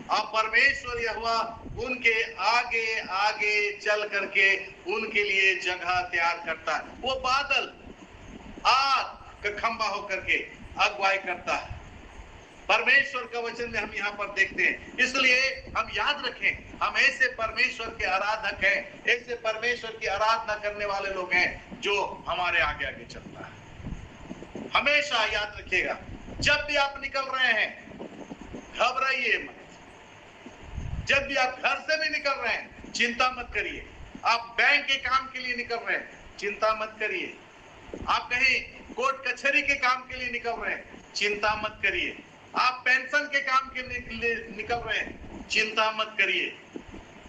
अब परमेश्वर यहोवा उनके आगे आगे चल करके उनके लिए जगह तैयार करता है। वो बादल आग का खंबा होकर के अगुवाई करता है। परमेश्वर का वचन में हम यहाँ पर देखते हैं। इसलिए हम याद रखें, हम ऐसे परमेश्वर के आराधक हैं, ऐसे परमेश्वर की आराधना करने वाले लोग हैं जो हमारे आगे आगे चलता है। हमेशा याद रखिएगा, जब भी आप निकल रहे हैं घबराइए मत। जब भी आप घर से भी निकल रहे हैं चिंता मत करिए। आप बैंक के काम के लिए निकल रहे हैं चिंता मत करिए। आप कहीं कोर्ट कचहरी के काम के लिए निकल रहे हैं चिंता मत करिए। आप पेंशन के काम के लिए निकल रहे हैं चिंता मत करिए।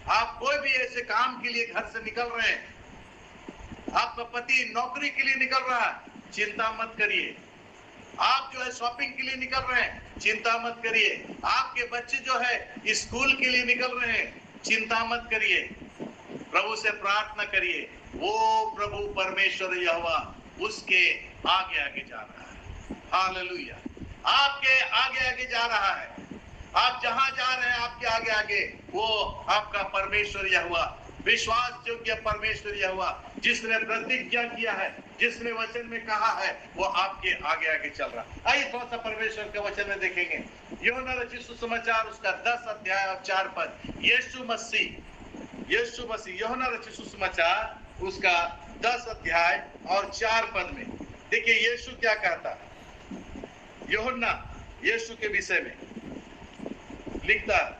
आप कोई भी ऐसे काम के लिए घर से निकल रहे हैं, आपका पति नौकरी के लिए निकल रहा है चिंता मत करिए। आप जो है शॉपिंग के लिए निकल रहे हैं चिंता मत करिए। आपके बच्चे जो है स्कूल के लिए निकल रहे हैं चिंता मत करिए। प्रभु से प्रार्थना करिए, वो प्रभु परमेश्वर यहोवा उसके आगे आगे जा रहा है। हालेलुया, आपके आगे आगे जा रहा है। आप जहां जा रहे हैं आपके आगे आगे वो आपका परमेश्वर यहोवा, विश्वास योग्य परमेश्वर यहोवा, जिसने प्रतिज्ञा किया है, जिसने वचन में कहा है, वो आपके आगे आगे चल रहा है। आइए थोड़ा सा परमेश्वर के वचन में देखेंगे। यूहन्ना रचित सुसमाचार उसका 10 अध्याय और 4 पद। यीशु मसीह यूहन्ना रचित सुसमाचार उसका 10 अध्याय और 4 पद में देखिए यीशु क्या कहता है। यूहन्ना यीशु के विषय में लिखता है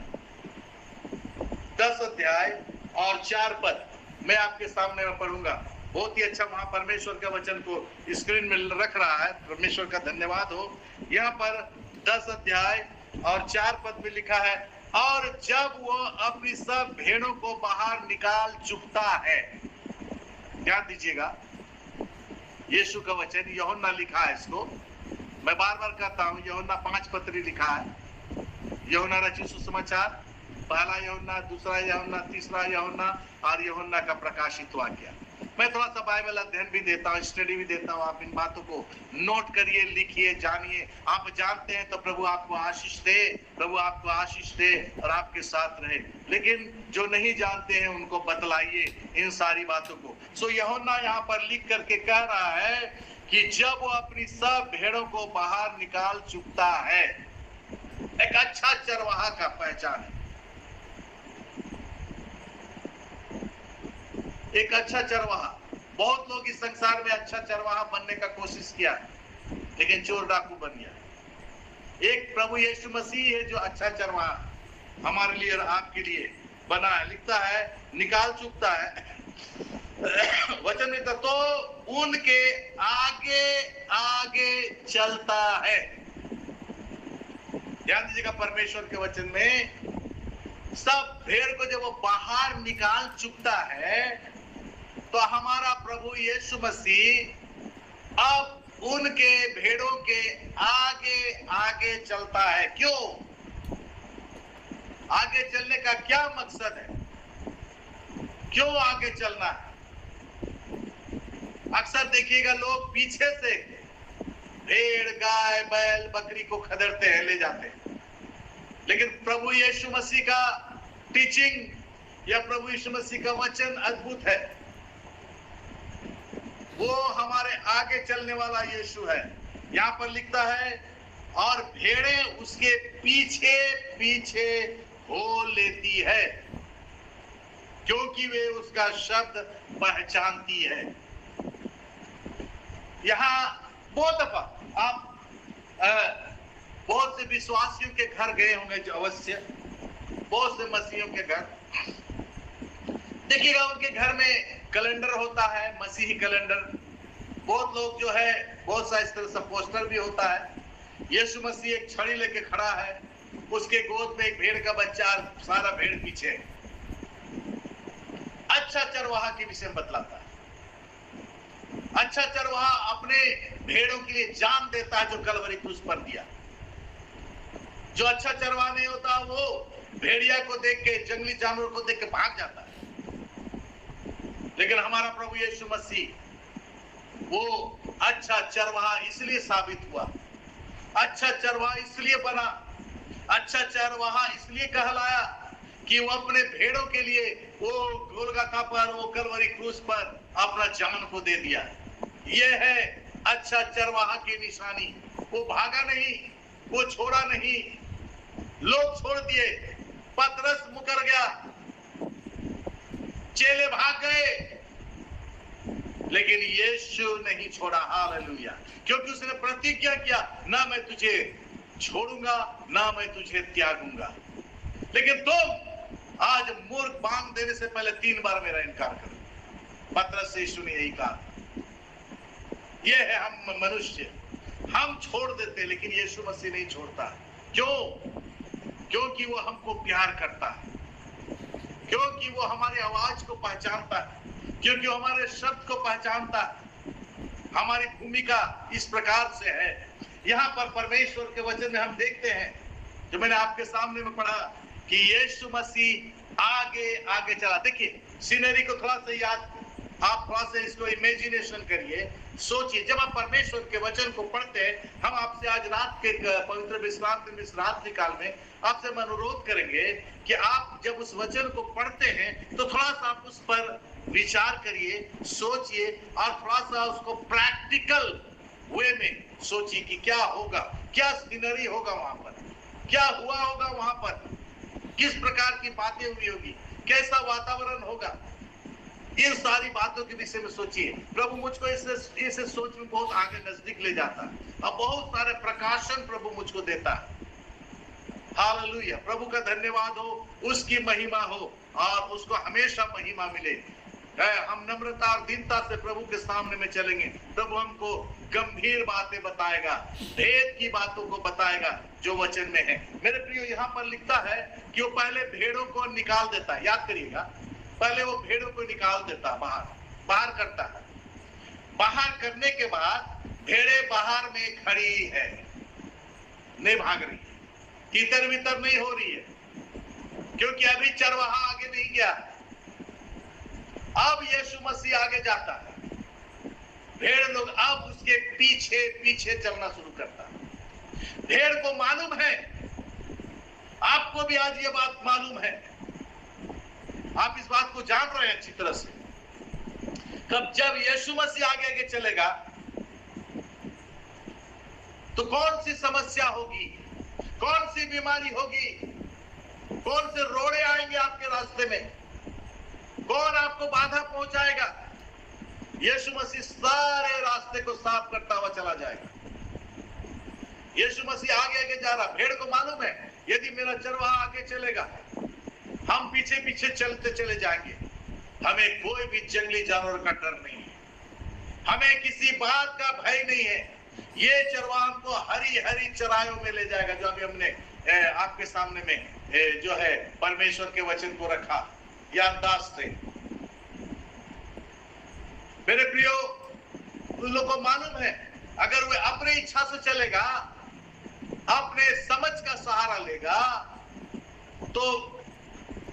10 अध्याय और 4 पद मैं आपके सामने में पढ़ूंगा। बहुत ही अच्छा वहां परमेश्वर के वचन को स्क्रीन में रख रहा है, परमेश्वर का धन्यवाद हो। यहाँ पर 10 अध्याय और 4 पद में लिखा है, और जब वो अपनी सब भेड़ों को बाहर निकाल चुकता है। ध्यान दीजिएगा, यीशु का वचन यूहन्ना लिखा है, इसको मैं बार बार कहता हूँ, यूहन्ना 5 पत्री लिखा है। यूहन्ना रचित सुसमाचार, पहला यूहन्ना, दूसरा यूहन्ना, तीसरा यूहन्ना और यूहन्ना का प्रकाशित वाक्य। मैं थोड़ा सा बाइबल अध्ययन भी देता हूँ, स्टडी भी देता हूँ। आप इन बातों को नोट करिए, लिखिए, जानिए। आप जानते हैं तो प्रभु आपको आशीष दे, प्रभु आपको आशीष दे और आपके साथ रहे। लेकिन जो नहीं जानते हैं उनको बतलाइए इन सारी बातों को। सो यूहन्ना यहाँ पर लिख करके कह रहा है कि जब वो अपनी सब भेड़ों को बाहर निकाल चुकता है। एक अच्छा चरवाहा का पहचान है, एक अच्छा चरवाहा। बहुत लोग इस संसार में अच्छा चरवाहा बनने का कोशिश किया लेकिन चोर डाकू बन गया। एक प्रभु यीशु मसीह है जो अच्छा चरवाहा हमारे लिए और आपके लिए बना है। लिखता है निकाल चुकता है वचन में, तो उनके आगे आगे चलता है। ध्यान दीजिएगा, परमेश्वर के वचन में सब भेड़ को जब वो बाहर निकाल चुकता है तो हमारा प्रभु यीशु मसीह अब उनके भेड़ों के आगे आगे चलता है। क्यों आगे चलने का क्या मकसद है? क्यों आगे चलना है? अक्सर देखिएगा लोग पीछे से भेड़, गाय, बैल, बकरी को खदेड़ते हैं, ले जाते हैं। लेकिन प्रभु यीशु मसीह का टीचिंग या प्रभु यीशु मसीह का वचन अद्भुत है। वो हमारे आगे चलने वाला यीशु है। यहाँ पर लिखता है, और भेड़ें उसके पीछे पीछे हो लेती है क्योंकि वे उसका शब्द पहचानती है। यहाँ बहुत दफा आप बहुत से विश्वासियों के घर गए होंगे, जो अवश्य बहुत से मसीहियों के घर देखिएगा, उनके घर में कैलेंडर होता है, मसीही कैलेंडर। बहुत लोग जो है, बहुत सा इस तरह से पोस्टर भी होता है। यीशु मसीह एक छड़ी लेके खड़ा है, उसके गोद में एक भेड़ का बच्चा, सारा भेड़ पीछे। अच्छा चरवाहा के विषय में बतलाता है। अच्छा चरवाहा अपने भेड़ों के लिए जान देता है, जो कलवरी क्रूस पर दिया। जो अच्छा चरवाहा नहीं होता वो भेड़िया को देख के, जंगली जानवर को देख के भाग जाता है। लेकिन हमारा प्रभु यीशु मसीह वो अच्छा चरवाहा इसलिए साबित हुआ, अच्छा चरवाहा इसलिए बना, अच्छा चरवाहा इसलिए कहलाया कि वो अपने भेड़ों के लिए वो गोलगोथा पर, वो कलवरी क्रूस पर अपना जान को दे दिया। ये है अच्छा चरवाहा की निशानी। वो भागा नहीं, वो छोड़ा नहीं, लोग छोड़ दिए, पतरस मुकर गया, चेले भाग गए, लेकिन यीशु नहीं छोड़ा। हालेलुया! क्योंकि उसने प्रतिज्ञा किया, ना मैं तुझे छोड़ूंगा, ना मैं तुझे त्यागूंगा। लेकिन तुम आज मूर्ख बांध देने से पहले 3 बार मेरा इनकार करो। पतरस से यीशु ने यही कहा। ये है हम मनुष्य, हम छोड़ देते लेकिन यीशु मसीह नहीं छोड़ता। क्यों? क्योंकि वो हमको प्यार करता है, क्योंकि वो हमारी आवाज को पहचानता है, क्योंकि वो हमारे शब्द को पहचानता है। हमारी भूमिका इस प्रकार से है। यहाँ पर परमेश्वर के वचन में हम देखते हैं, जो मैंने आपके सामने में पढ़ा, कि यीशु मसीह आगे आगे चला। देखिए सीनरी को थोड़ा सा याद आप थोड़ा सा इसको इमेजिनेशन करिए, सोचिए। जब आप परमेश्वर के वचन को पढ़ते हैं, हम आपसे आज रात के पवित्र विश्राम दिन इस रात्रि काल में आपसे हम अनुरोध करेंगे कि आप जब उस वचन को पढ़ते हैं तो थोड़ा सा आप उस पर विचार करिए, सोचिए और थोड़ा सा उसको प्रैक्टिकल वे में सोचिए कि क्या होगा, क्या सीनरी होगा वहां पर, क्या हुआ होगा वहां पर, किस प्रकार की बातें हुई होगी, कैसा वातावरण होगा। इन सारी बातों के विषय में सोचिए। प्रभु मुझको इसे सोच में बहुत आगे नजदीक ले जाता है और बहुत सारे प्रकाशन प्रभु मुझको देता है। हालेलुया, प्रभु का धन्यवाद हो, उसकी महिमा हो और उसको हमेशा महिमा मिले। हम नम्रता और दीनता से प्रभु के सामने में चलेंगे। प्रभु हमको गंभीर बातें बताएगा, भेद की बातों को बताएगा जो वचन में है। मेरे प्रियो, यहाँ पर लिखता है कि वो पहले भेड़ों को निकाल देता है। याद करिएगा, पहले वो भेड़ों को निकाल देता है, बाहर करता है। बाहर करने के बाद भेड़े बाहर में खड़ी है, नहीं भाग रही है, तीतर बितर नहीं हो रही है, क्योंकि अभी चरवाहा आगे नहीं गया। अब यीशु मसीह आगे जाता है, भेड़ लोग अब उसके पीछे पीछे चलना शुरू करता है। भेड़ को मालूम है, आपको भी आज ये बात मालूम है, आप इस बात को जान रहे हैं अच्छी तरह से। कब जब यीशु मसीह आगे आगे चलेगा तो कौन सी समस्या होगी, कौन सी बीमारी होगी, कौन से रोड़े आएंगे आपके रास्ते में, कौन आपको बाधा पहुंचाएगा। यीशु मसीह सारे रास्ते को साफ करता हुआ चला जाएगा। यीशु मसीह आगे आगे जा रहा, भेड़ को मालूम है यदि मेरा चरवाहा आगे चलेगा, हम पीछे पीछे चलते चले जाएंगे, हमें कोई भी जंगली जानवर का डर नहीं है, हमें किसी बात का भय नहीं है। ये चरवाहा हमको हरी हरी चराइयों में ले जाएगा, जो अभी हमने आपके सामने में जो है परमेश्वर के वचन को रखा याददाश्त से। मेरे प्रियो, उन लोगों को मालूम है अगर वे अपनी इच्छा से चलेगा, अपने समझ का सहारा लेगा, तो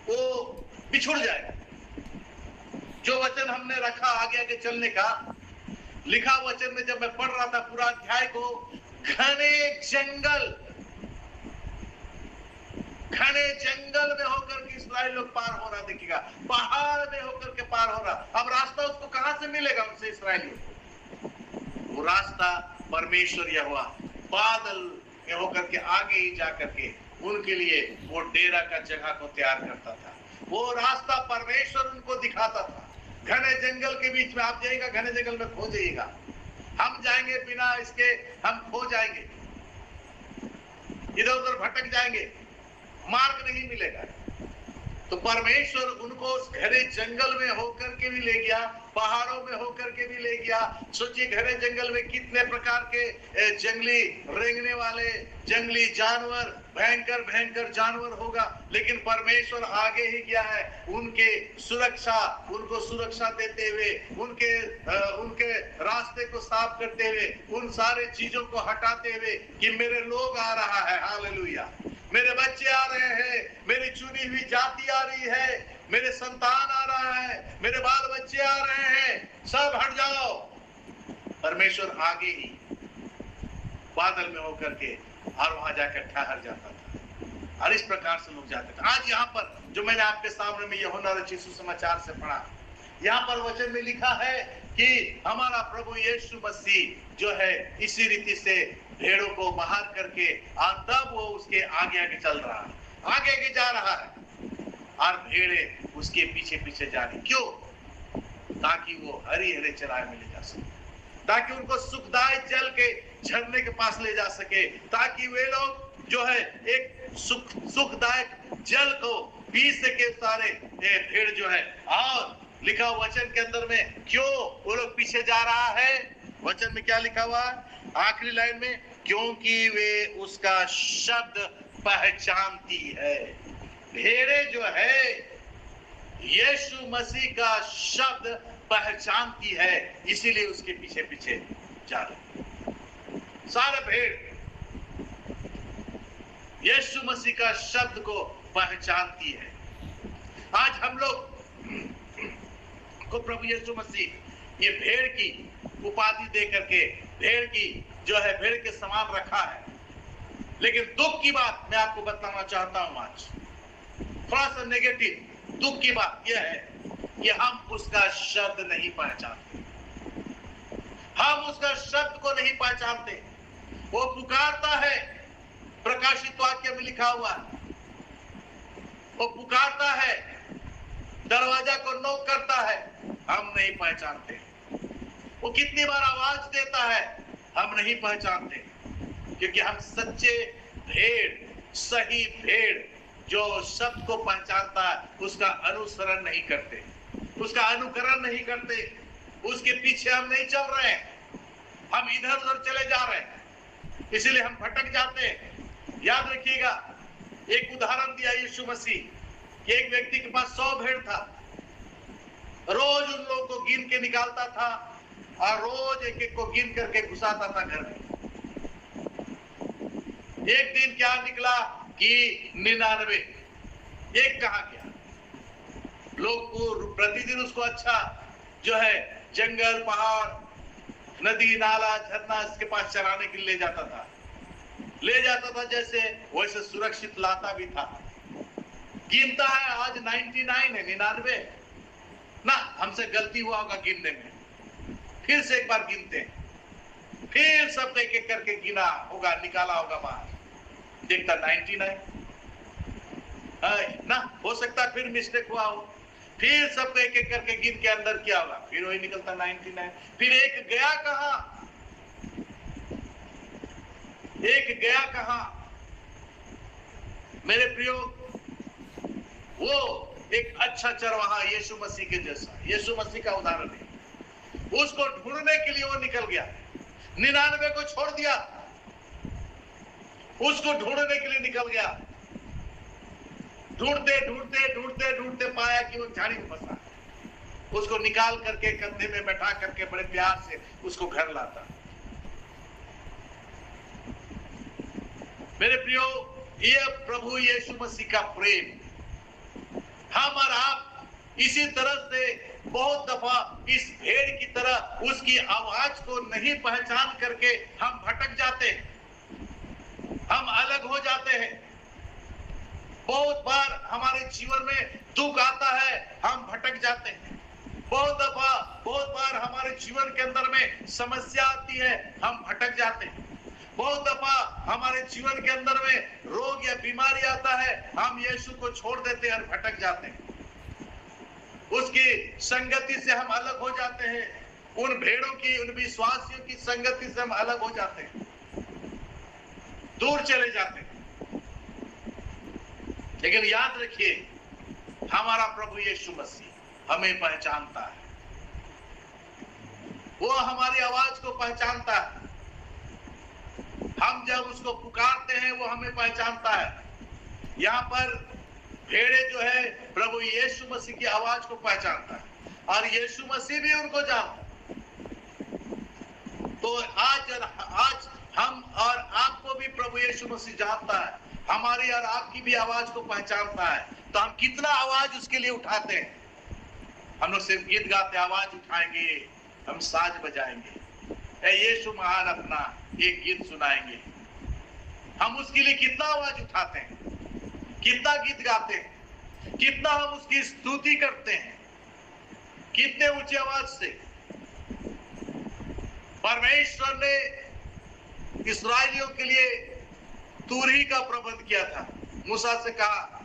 वो पिछुड़ जाएगा। जो वचन हमने रखा आगे आगे चलने का, लिखा वचन में जब मैं पढ़ रहा था पूरा अध्याय को, घने जंगल में होकर के इस्राएल लोग पार हो रहा, देखिएगा पहाड़ में होकर के पार हो रहा। अब रास्ता उसको कहां से मिलेगा उनसे इस्राएलियों को? वो रास्ता परमेश्वर यहोवा बादल में होकर के आगे ही जाकर के उनके लिए वो डेरा का जगह को तैयार करता था। वो रास्ता परमेश्वर उनको दिखाता था। घने जंगल के बीच में आप जाइएगा, घने जंगल में खो जाइएगा, हम जाएंगे बिना इसके, हम खो जाएंगे, इधर उधर भटक जाएंगे, मार्ग नहीं मिलेगा। तो परमेश्वर उनको उस घने जंगल में होकर के भी ले गया, पहाड़ों में होकर के भी ले गया। सोचिए घने जंगल में कितने प्रकार के जंगली रेंगने वाले जंगली जानवर, भयंकर भयंकर जानवर होगा, लेकिन परमेश्वर आगे ही गया है उनके सुरक्षा, उनको सुरक्षा देते हुए, उनके रास्ते को साफ करते हुए, उन सारे चीजों को हटाते हुए कि मेरे लोग आ रहा है, हालेलुया, मेरे बच्चे आ रहे हैं, मेरी चुनी हुई जाति आ रही है, मेरे संतान आ रहा है, मेरे बाल बच्चे आ रहे हैं, सब हट जाओ। परमेश्वर आगे ही बादल में होकर के और वहां जाकर ठहर जाता था, और इस प्रकार से लोग जाते थे। आज यहाँ पर जो मैंने आपके सामने में यूहन्ना रचित सुसमाचार से पढ़ा, यहाँ पर वचन में लिखा है कि हमारा प्रभु यीशु मसीह जो है इसी रीति से भेड़ों को बाहर करके और तब वो उसके आगे आगे चल रहा है, आगे आगे जा रहा है, और भेड़े उसके पीछे पीछे जा रही। क्यों? ताकि वो हरी हरे चराए में ले जा सके, ताकि उनको सुखदायक जल के झरने के पास ले जा सके, ताकि वे लोग जो है एक सुखदायक जल को पी सके सारे भेड़ जो है। और लिखा वचन के अंदर में क्यों वो लोग पीछे जा रहा है, वचन में क्या लिखा हुआ है आखिरी लाइन में? क्योंकि वे उसका शब्द पहचानती है। भेड़े जो है यीशु मसीह का शब्द पहचानती है, इसीलिए उसके पीछे पीछे जा रहे। सारे भेड़ यीशु मसीह का शब्द को पहचानती है। आज हम लोग को प्रभु यीशु मसीह ये भेड़ की उपाधि दे करके भेड़ की जो है भेड़ के समान रखा है। लेकिन दुख की बात मैं आपको बताना चाहता हूं आज, थोड़ा सा नेगेटिव दुख की बात यह है कि हम उसका शब्द नहीं पहचानते, हम उसका शब्द को नहीं पहचानते। वो पुकारता है, प्रकाशित वाक्य में लिखा हुआ है, वो पुकारता है, दरवाजा को नॉक करता है, हम नहीं पहचानते। वो कितनी बार आवाज देता है, हम नहीं पहचानते, क्योंकि हम सच्चे भेड़, सही भेड़ जो शब्द को पहचानता है उसका अनुसरण नहीं करते, उसका अनुकरण नहीं करते, उसके पीछे हम नहीं चल रहे हैं, हम इधर उधर चले जा रहे हैं, इसीलिए हम भटक जाते हैं। याद रखिएगा, एक उदाहरण दिया यीशु मसीह, एक व्यक्ति के पास 100 भेड़ था, रोज उन लोगों को गिन के निकालता था और रोज एक एक को गिन करके घुसाता था घर में। एक दिन क्या निकला कि 99, एक कहां गया? लोग प्रतिदिन उसको अच्छा जो है जंगल, पहाड़, नदी, नाला, झरना इसके पास चराने के लिए ले जाता था जैसे वैसे सुरक्षित लाता भी था। गिनता है, आज 99 है, 99 ना, हमसे गलती हुआ होगा गिनने में, फिर से एक बार गिनते हैं, फिर सब एक एक करके गिना होगा, निकाला होगा बाहर, देखता 99 ना, हो सकता है फिर मिस्टेक हुआ हो, फिर सब एक एक करके गिन के अंदर किया होगा, फिर वही निकलता 99। फिर एक गया कहां? एक गया कहां? मेरे प्रियो, वो एक अच्छा चरवाहा यीशु मसीह के जैसा, यीशु मसीह का उदाहरण है, उसको ढूंढने के लिए वो निकल गया, 99 को छोड़ दिया, उसको ढूंढने के लिए निकल गया। ढूंढते ढूंढते ढूंढते ढूंढते पाया कि वो झाड़ी में फंसा, उसको निकाल करके कंधे में बैठा करके बड़े प्यार से उसको घर लाता। मेरे प्रियो, ये प्रभु यीशु मसीह का प्रेम, हम और आप इसी तरह से बहुत दफा इस भेड़ की तरह उसकी आवाज को नहीं पहचान करके हम भटक जाते हैं, हम अलग हो जाते हैं। बहुत बार हमारे जीवन में दुख आता है, हम भटक जाते हैं। बहुत बार हमारे जीवन के अंदर में समस्या आती है, हम भटक जाते हैं। बहुत दफा हमारे जीवन के अंदर में रोग या बीमारी आता है, हम यीशु को छोड़ देते हैं और भटक जाते हैं, उसकी संगति से हम अलग हो जाते हैं, उन भेड़ों की, उन विश्वासियों की संगति से हम अलग हो जाते हैं, दूर चले जाते हैं। लेकिन याद रखिए, हमारा प्रभु यीशु मसीह हमें पहचानता है, वो हमारी आवाज को पहचानता है। हम जब उसको पुकारते हैं वो हमें पहचानता है। यहाँ पर भेड़े जो है प्रभु यीशु मसीह की आवाज को पहचानता है और यीशु मसीह भी उनको जानता है। तो आज हम और आपको भी प्रभु यीशु मसीह जानता है, हमारी और आपकी भी आवाज को पहचानता है। तो हम कितना आवाज उसके लिए उठाते हैं? हम लोग सिर्फ गीत गाते, आवाज उठाएंगे, हम साज बजाएंगे, यीशु महान अपना एक गीत सुनाएंगे। हम उसके लिए कितना आवाज उठाते हैं, कितना गीत गाते हैं, कितना हम उसकी स्तुति करते हैं, कितने ऊंची आवाज से। परमेश्वर ने इस्राएलियों के लिए तुरही का प्रबंध किया था। मूसा से कहा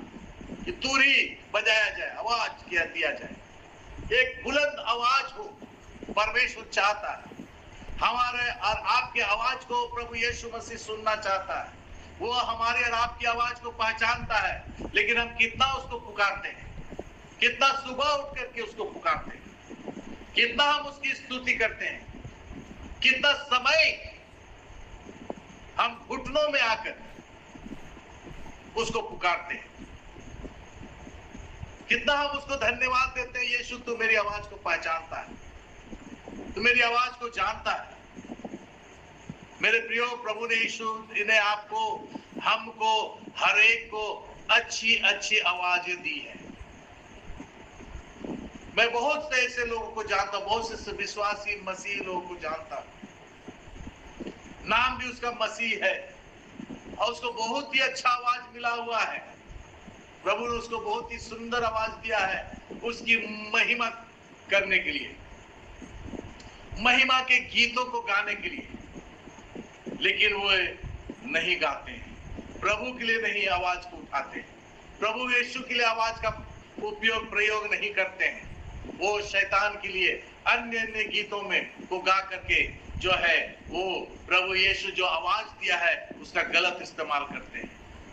कि तुरही बजाया जाए, आवाज किया दिया जाए, एक बुलंद आवाज हो। परमेश्वर चाहता है हमारे और आपके आवाज को प्रभु यीशु मसीह सुनना चाहता है। वो हमारे और आपकी आवाज को पहचानता है, लेकिन हम कितना उसको पुकारते हैं, कितना सुबह उठ करके उसको पुकारते हैं, कितना हम उसकी स्तुति करते हैं, कितना समय हम घुटनों में आकर उसको पुकारते हैं, कितना हम उसको धन्यवाद देते हैं। यीशु, तू मेरी आवाज को पहचानता है, तू मेरी आवाज को जानता है। मेरे प्रियो, प्रभु ने यीशु ने आपको, हमको, हर एक को अच्छी अच्छी आवाजें दी है। मैं बहुत से ऐसे लोगों को जानता हूं, बहुत से विश्वासी मसीह लोगों को जानता हूं, नाम भी उसका मसीह है और उसको बहुत ही अच्छा आवाज मिला हुआ है। प्रभु ने उसको बहुत ही सुंदर आवाज दिया है उसकी महिमा करने के लिए, महिमा के गीतों को गाने के लिए, लेकिन वो नहीं गाते हैं, प्रभु के लिए नहीं आवाज को उठाते हैं, प्रभु यीशु के लिए आवाज का उपयोग प्रयोग नहीं करते हैं। वो शैतान के लिए अन्य अन्य गीतों में वो गा करके जो है वो प्रभु यीशु जो आवाज दिया है उसका गलत इस्तेमाल करते हैं।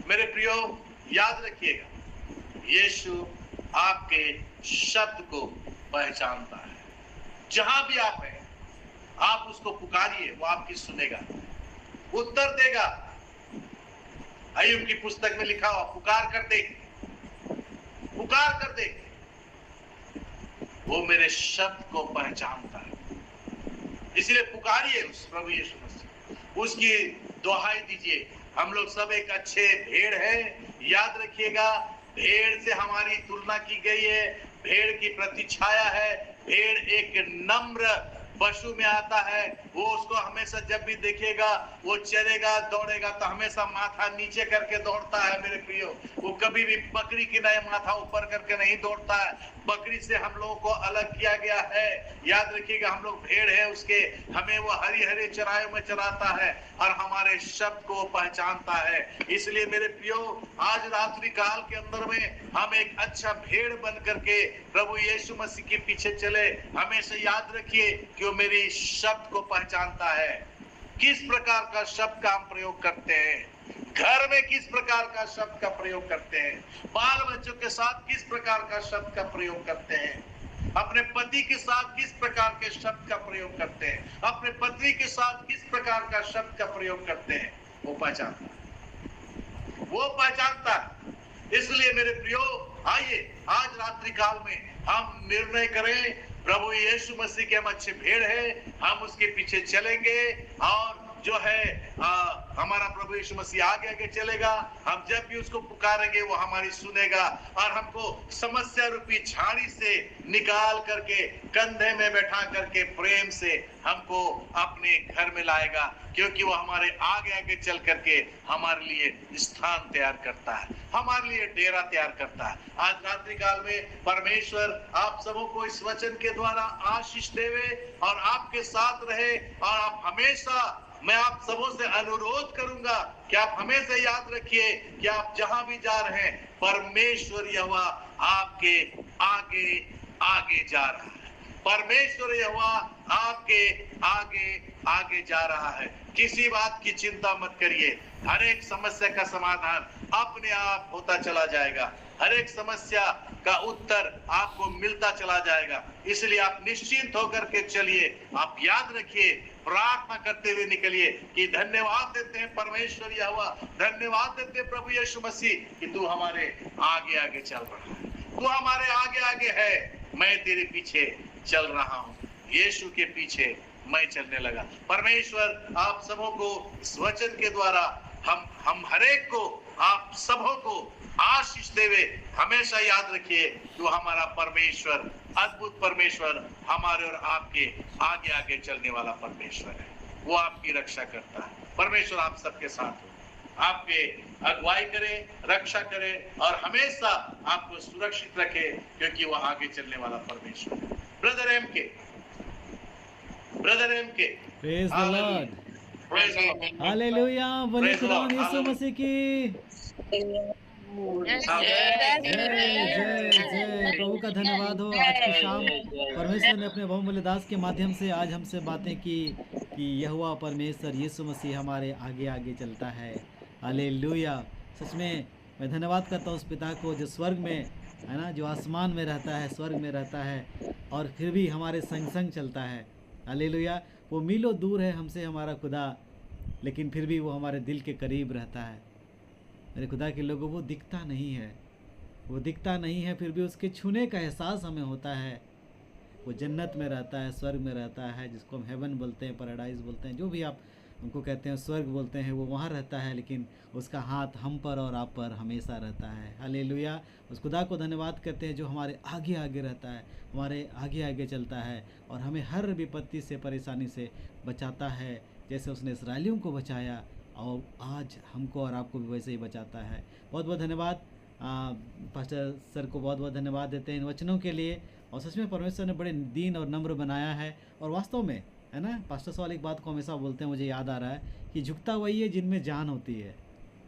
मेरे प्रियो, याद रखिएगा, यीशु आपके शब्द को पहचानता है। जहां भी आप हैं, आप उसको पुकारिए, वो आपकी सुनेगा, उत्तर देगा। अय्यूब की पुस्तक में लिखा हुआ, पुकार कर देख, पुकार कर देख, वो मेरे शब्द को पहचानता है। इसलिए पुकारिए उस प्रभु यीशु मसीह, उसकी दुहाई दीजिए। हम लोग सब एक अच्छे भेड़ हैं। याद रखिएगा, भेड़ से हमारी तुलना की गई है, भेड़ की प्रतिछाया है। भेड़ एक नम्र पशु में आता है, वो उसको हमेशा जब भी देखेगा वो चलेगा दौड़ेगा तो हमेशा माथा नीचे करके दौड़ता है। मेरे प्रियो, वो कभी भी बकरी की नए माथा ऊपर करके नहीं दौड़ता है। बकरी से हम लोगों को अलग किया गया है। याद रखिएगा, हम लोग भेड़ है उसके, हमें वो हरी हरी चराइयों में चराता है और हमारे शब्द को पहचानता है। इसलिए मेरे प्रियो, आज रात्रि काल के अंदर में हम एक अच्छा भेड़ बन करके प्रभु यीशु मसीह के पीछे चले। हमेशा याद रखिए कि वो मेरी शब्द को पहचानता है। किस प्रकार का शब्द का हम प्रयोग करते हैं, घर में किस प्रकार का शब्द का प्रयोग करते हैं, बाल बच्चों के साथ किस प्रकार का शब्द का प्रयोग करते हैं, अपने पति के साथ किस प्रकार के शब्द का प्रयोग करते हैं, अपने पत्नी के साथ किस प्रकार का शब्द का प्रयोग करते हैं, वो पहचानता है, वो पहचानता है। इसलिए मेरे प्रियो, आइए आज रात्रि काल में हम निर्णय करें, प्रभु यीशु मसीह के हम अच्छे भेड़ हैं, हम उसके पीछे चलेंगे और जो है हमारा प्रभु यीशु मसीह आगे आगे चलेगा। हम जब भी उसको पुकारेंगे वो हमारी सुनेगा और हमको समस्या रूपी झाड़ी से निकाल करके कंधे में बैठा करके प्रेम से हमको अपने घर में लाएगा, क्योंकि वो हमारे आगे आगे चल करके हमारे लिए स्थान तैयार करता है, हमारे लिए डेरा तैयार करता है। आज रात्रि काल में परमेश्वर आप सबों को इस वचन के द्वारा आशीष देवे और आपके साथ रहे। और आप हमेशा, मैं आप सबों से अनुरोध करूंगा कि आप हमेशा याद रखिए कि आप जहां भी जा रहे हैं, परमेश्वर यहोवा आपके आगे आगे जा रहा है। परमेश्वर यहोवा आपके आगे आगे जा रहा है। किसी बात की चिंता मत करिए, हर एक समस्या का समाधान अपने आप होता चला जाएगा, हर एक समस्या का उत्तर आपको मिलता चला जाएगा। इसलिए आप निश्चिंत होकर के चलिए। आप याद रखिए, प्रार्थना करते हुए निकलिए कि धन्यवाद देते हैं परमेश्वर यहोवा, धन्यवाद देते हैं प्रभु यीशु मसीह कि तू हमारे आगे आगे चल रहा है, तू हमारे आगे आगे है, मैं तेरे पीछे चल रहा हूँ। यीशु के पीछे मैं चलने लगा। परमेश्वर आप सबों को इस वचन के द्वारा हम हरेक को, आप सबों को आशीष देवे। हमेशा याद रखिए कि वो हमारा परमेश्वर, अद्भुत परमेश्वर, हमारे और आपके आगे आगे चलने वाला परमेश्वर है। वो आपकी रक्षा करता है। परमेश्वर आप सबके साथ हो, आपके अगुवाई करे, रक्षा करे और हमेशा आपको सुरक्षित रखे, क्योंकि वो आगे चलने वाला परमेश्वर है। ब्रदर एम के प्रेज द लॉर्ड, हालेलुया, बोले खुदा यीशु मसीह की जय जय। प्रभु का धन्यवाद हो। आज की शाम परमेश्वर ने अपने बहुमूल्य दास के माध्यम से आज हमसे बातें की कि यहोवा परमेश्वर यीशु मसीह हमारे आगे आगे चलता है। हालेलुया। सच में मैं धन्यवाद करता हूँ उस पिता को जो स्वर्ग में है ना, जो आसमान में रहता है, स्वर्ग में रहता है और फिर भी हमारे संग संग चलता है। हालेलुया। वो मीलों दूर है हमसे हमारा खुदा, लेकिन फिर भी वो हमारे दिल के करीब रहता है। मेरे खुदा के लोगों, वो दिखता नहीं है, वो दिखता नहीं है, फिर भी उसके छूने का एहसास हमें होता है। वो जन्नत में रहता है, स्वर्ग में रहता है, जिसको हम हेवन बोलते हैं, पैराडाइज बोलते हैं, जो भी आप उनको कहते हैं स्वर्ग बोलते हैं, वो वहाँ रहता है, लेकिन उसका हाथ हम पर और आप पर हमेशा रहता है। हालेलुया। उस खुदा को धन्यवाद करते हैं जो हमारे आगे आगे रहता है, हमारे आगे आगे चलता है और हमें हर विपत्ति से, परेशानी से बचाता है, जैसे उसने इस्राएलियों को बचाया और आज हमको और आपको भी वैसे ही बचाता है। बहुत बहुत धन्यवाद पास्टर सर को, बहुत बहुत धन्यवाद देते हैं इन वचनों के लिए। और सच में परमेश्वर ने बड़े दीन और नम्र बनाया है। और वास्तव में है ना, पास्टर सवाल एक बात को हमेशा बोलते हैं, मुझे याद आ रहा है कि झुकता वही है जिनमें जान होती है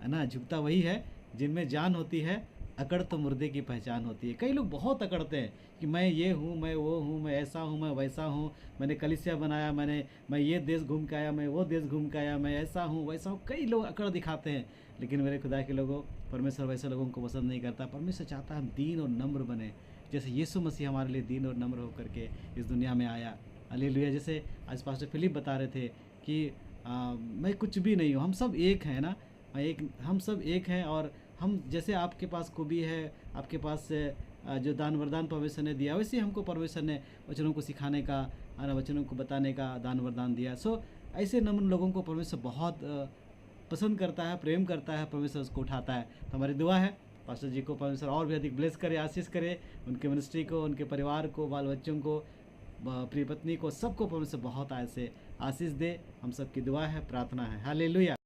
ना, झुकता वही है जिनमें जान होती है, अकड़ तो मुर्दे की पहचान होती है। कई लोग बहुत अकड़ते हैं कि मैं ये हूँ, मैं वो हूँ, मैं ऐसा हूँ, मैं वैसा हूँ, मैंने कलीसिया बनाया, मैं ये देश घूम के आया, मैं वो देश घूम के आया, मैं ऐसा हूँ वैसा हूँ। कई लोग अकड़ दिखाते हैं, लेकिन मेरे खुदा के लोगों, परमेश्वर वैसे लोगों को पसंद नहीं करता। परमेश्वर चाहता है हम दीन और नम्र बने, जैसे यीशु मसीह हमारे लिए दीन और नम्र होकर के इस दुनिया में आया। हालेलुया। जैसे आज पास्टर फिलिप बता रहे थे कि मैं कुछ भी नहीं हूँ, हम सब एक हैं ना, हम सब एक हैं। और हम जैसे आपके पास खूबी है, आपके पास जो दान वरदान परमेश्वर ने दिया, वैसे हमको परमेश्वर ने वचनों को सिखाने का, वचनों को बताने का दान वरदान दिया। सो ऐसे नम्र लोगों को परमेश्वर बहुत पसंद करता है, प्रेम करता है, परमेश्वर उसको उठाता है। तो हमारी दुआ है पास्टर जी को परमेश्वर और भी अधिक ब्लेस करे, आशीष करे, उनके मिनिस्ट्री को, उनके परिवार को, बाल बच्चों को, प्रिय पत्नी को, सबको परमेश्वर बहुत से आशीष दे। हम सबकी दुआ है, प्रार्थना है। हालेलुया।